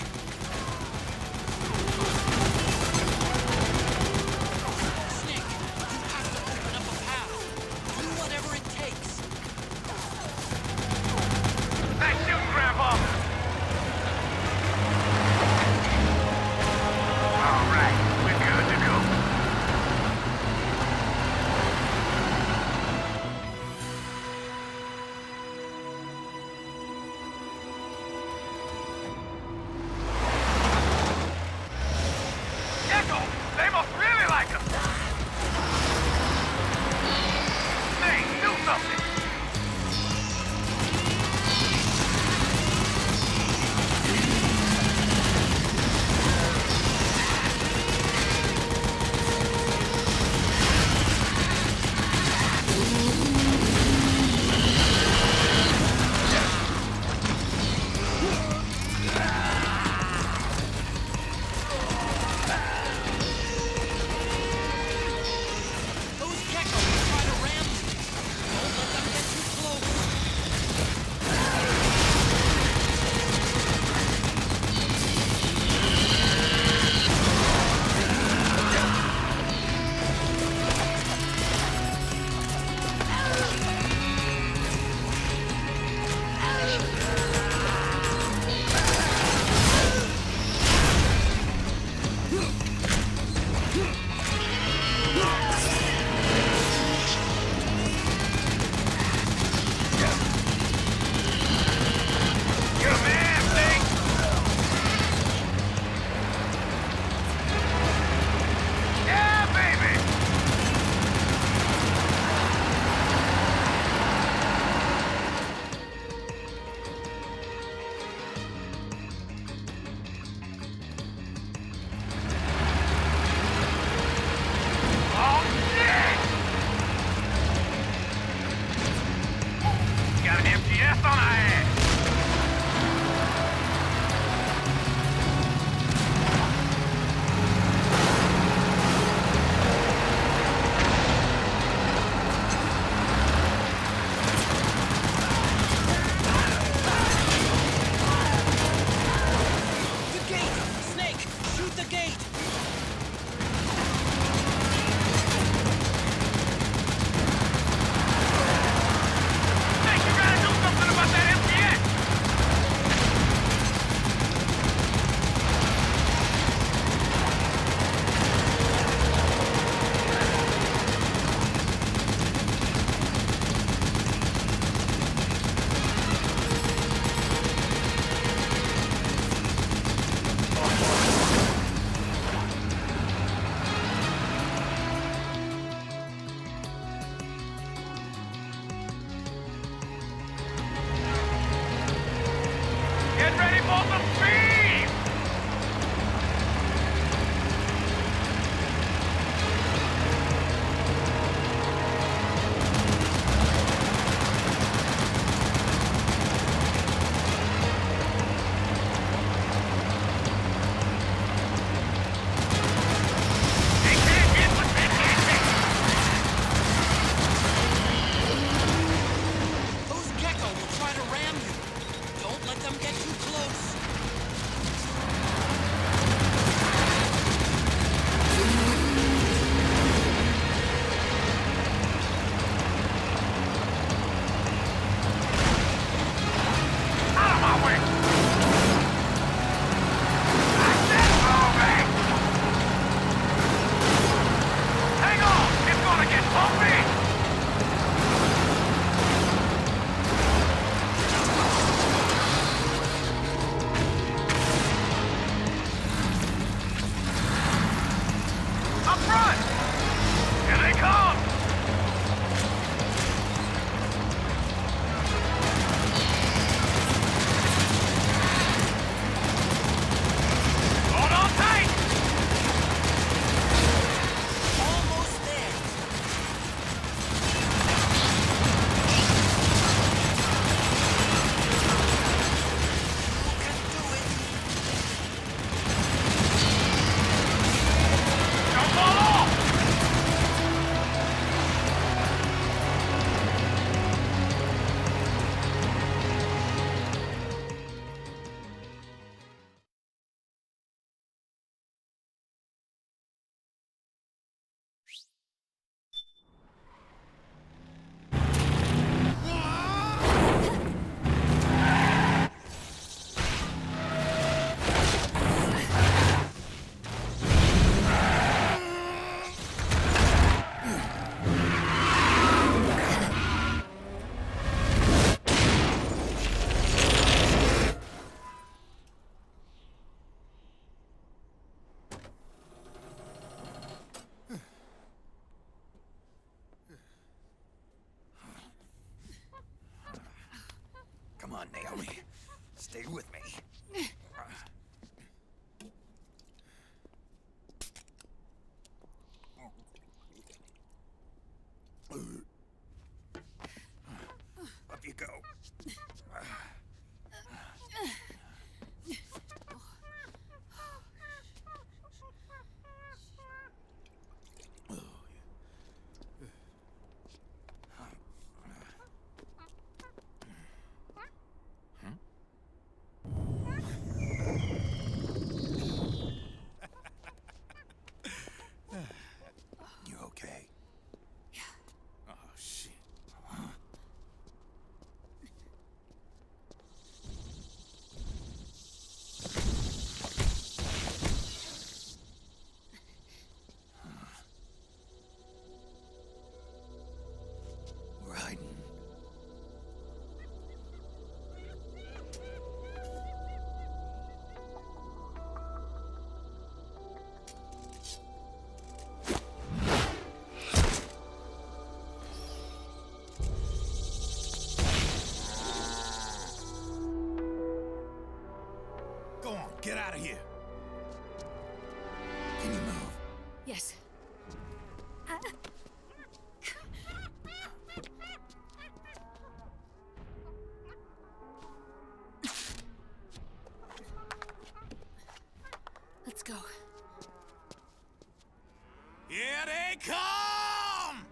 Up front! Here they come! Hold on tight! Almost there. You can do it. Don't fall off! Come on, Naomi. Stay with me. Up you go. You okay? Oh, shit. We're hiding. Go on, get out of here. Can you move? Yes. Let's go. Here they come!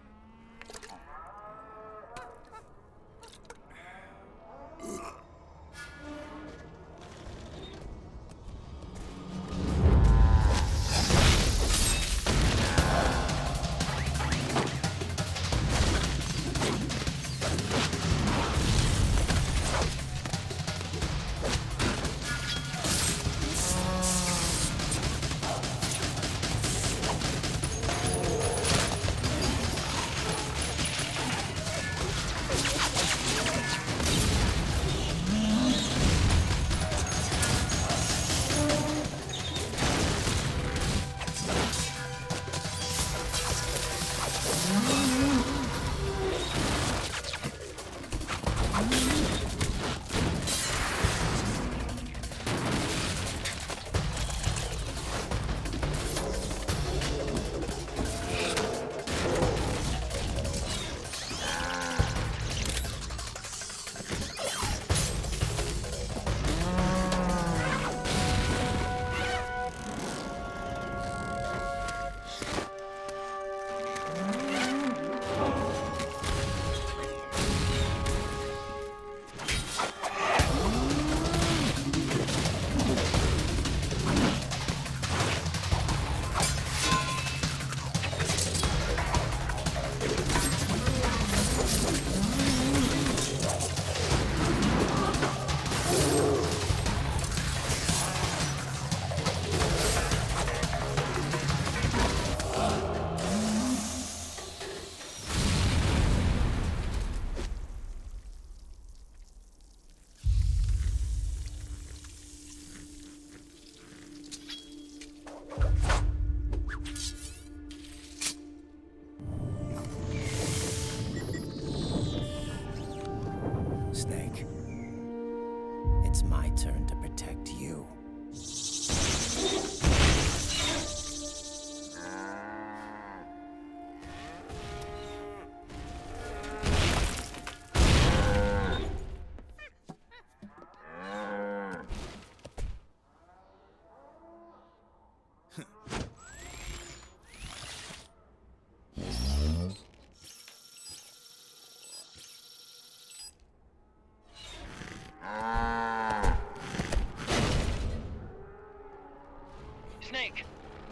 Snake,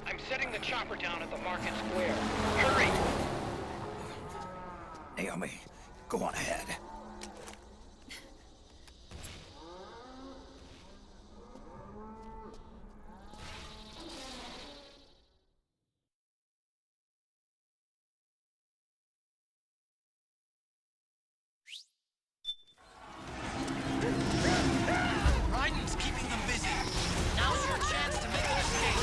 I'm setting the chopper down at the market square. Hurry! Naomi, go on ahead. Raiden's keeping them busy. Now's your chance to make an escape.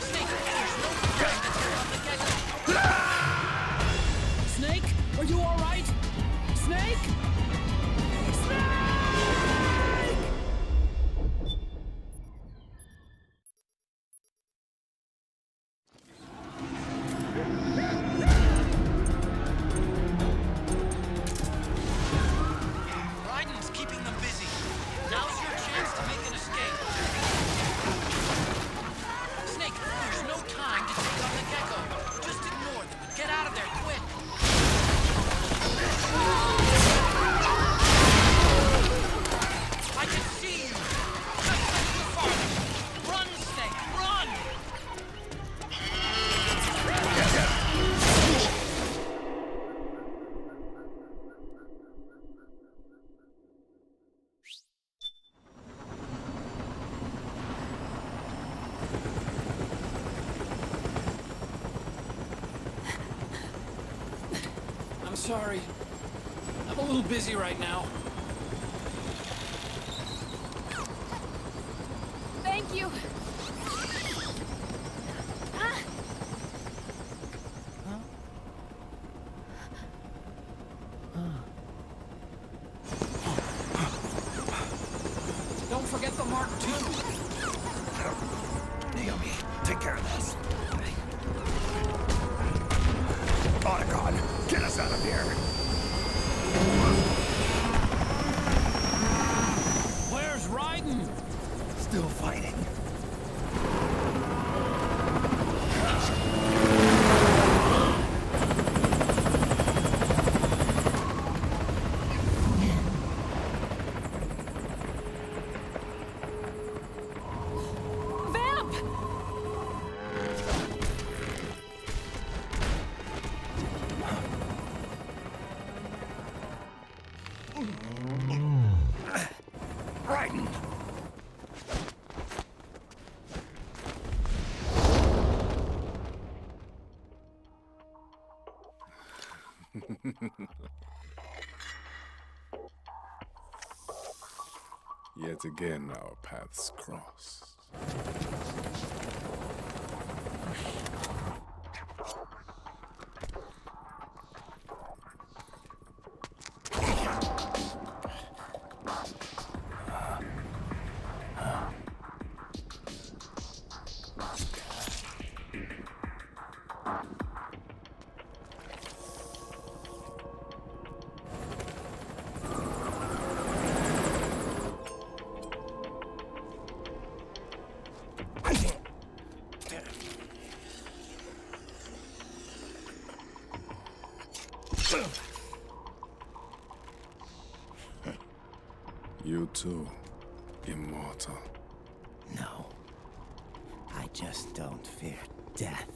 Snake, there's no time to turn on the gecko. Snake, are you all right? Snake? Snake! Raiden's keeping them busy. Now's your chance to make an escape. Snake, there's no time to take on the gecko. Just ignore them and get out of there quick. I can see you. Just like the farm. Run, Snake, run! I'm sorry. I'm a little busy right now. Thank you. Don't forget the Mark II. Naomi, take care of this. Otacon, get us out of here. Where's Raiden? Still fighting. Vamp! Raiden! Yet again, our paths cross. You too, immortal. No. I just don't fear death.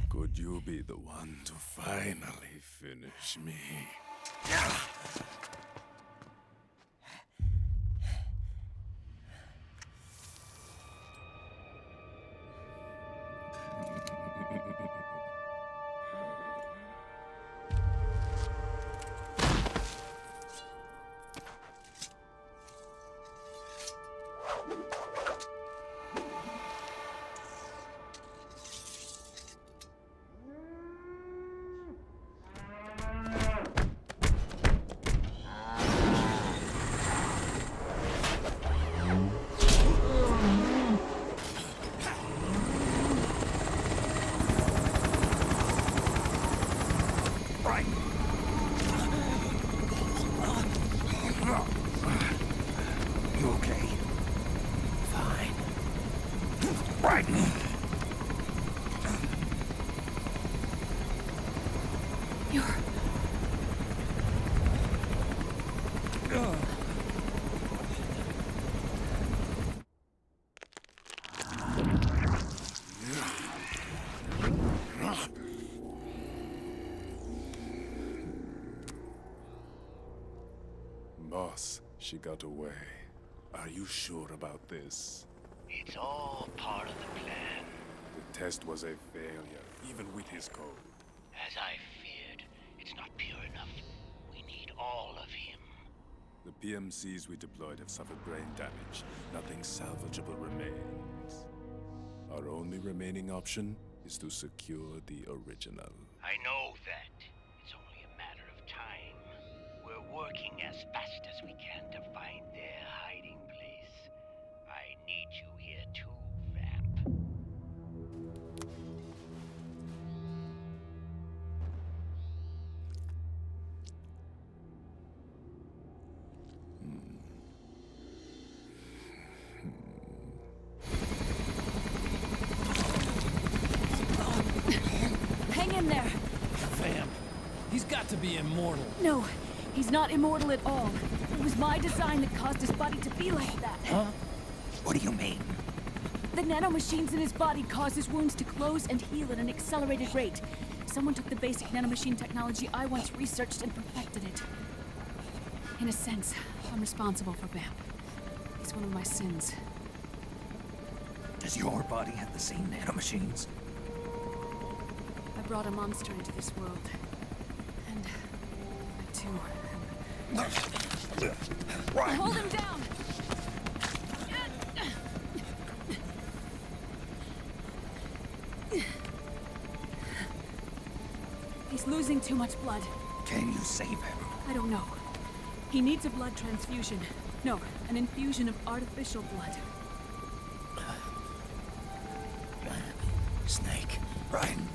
Could you be the one to finally finish me? You okay? Fine. Right. Boss, she got away. Are you sure about this? It's all part of the plan. The test was a failure, even with his code. As I feared, it's not pure enough. We need all of him. The PMCs we deployed have suffered brain damage. Nothing salvageable remains. Our only remaining option is to secure the original. I know that. It's only a matter of time. We're working as fast as we can to find their hiding place. I need you here too, Vamp. Hang in there. Vamp. He's got to be immortal. No, he's not immortal at all. It was my design that caused his body to be like that. Huh? What do you mean? The nanomachines in his body cause his wounds to close and heal at an accelerated rate. Someone took the basic nanomachine technology I once researched and perfected it. In a sense, I'm responsible for Vamp. It's one of my sins. Does your body have the same nanomachines? I brought a monster into this world. And I too am... Hold him down! He's losing too much blood. Can you save him? I don't know. He needs a blood transfusion. No, an infusion of artificial blood. Snake, Ryan,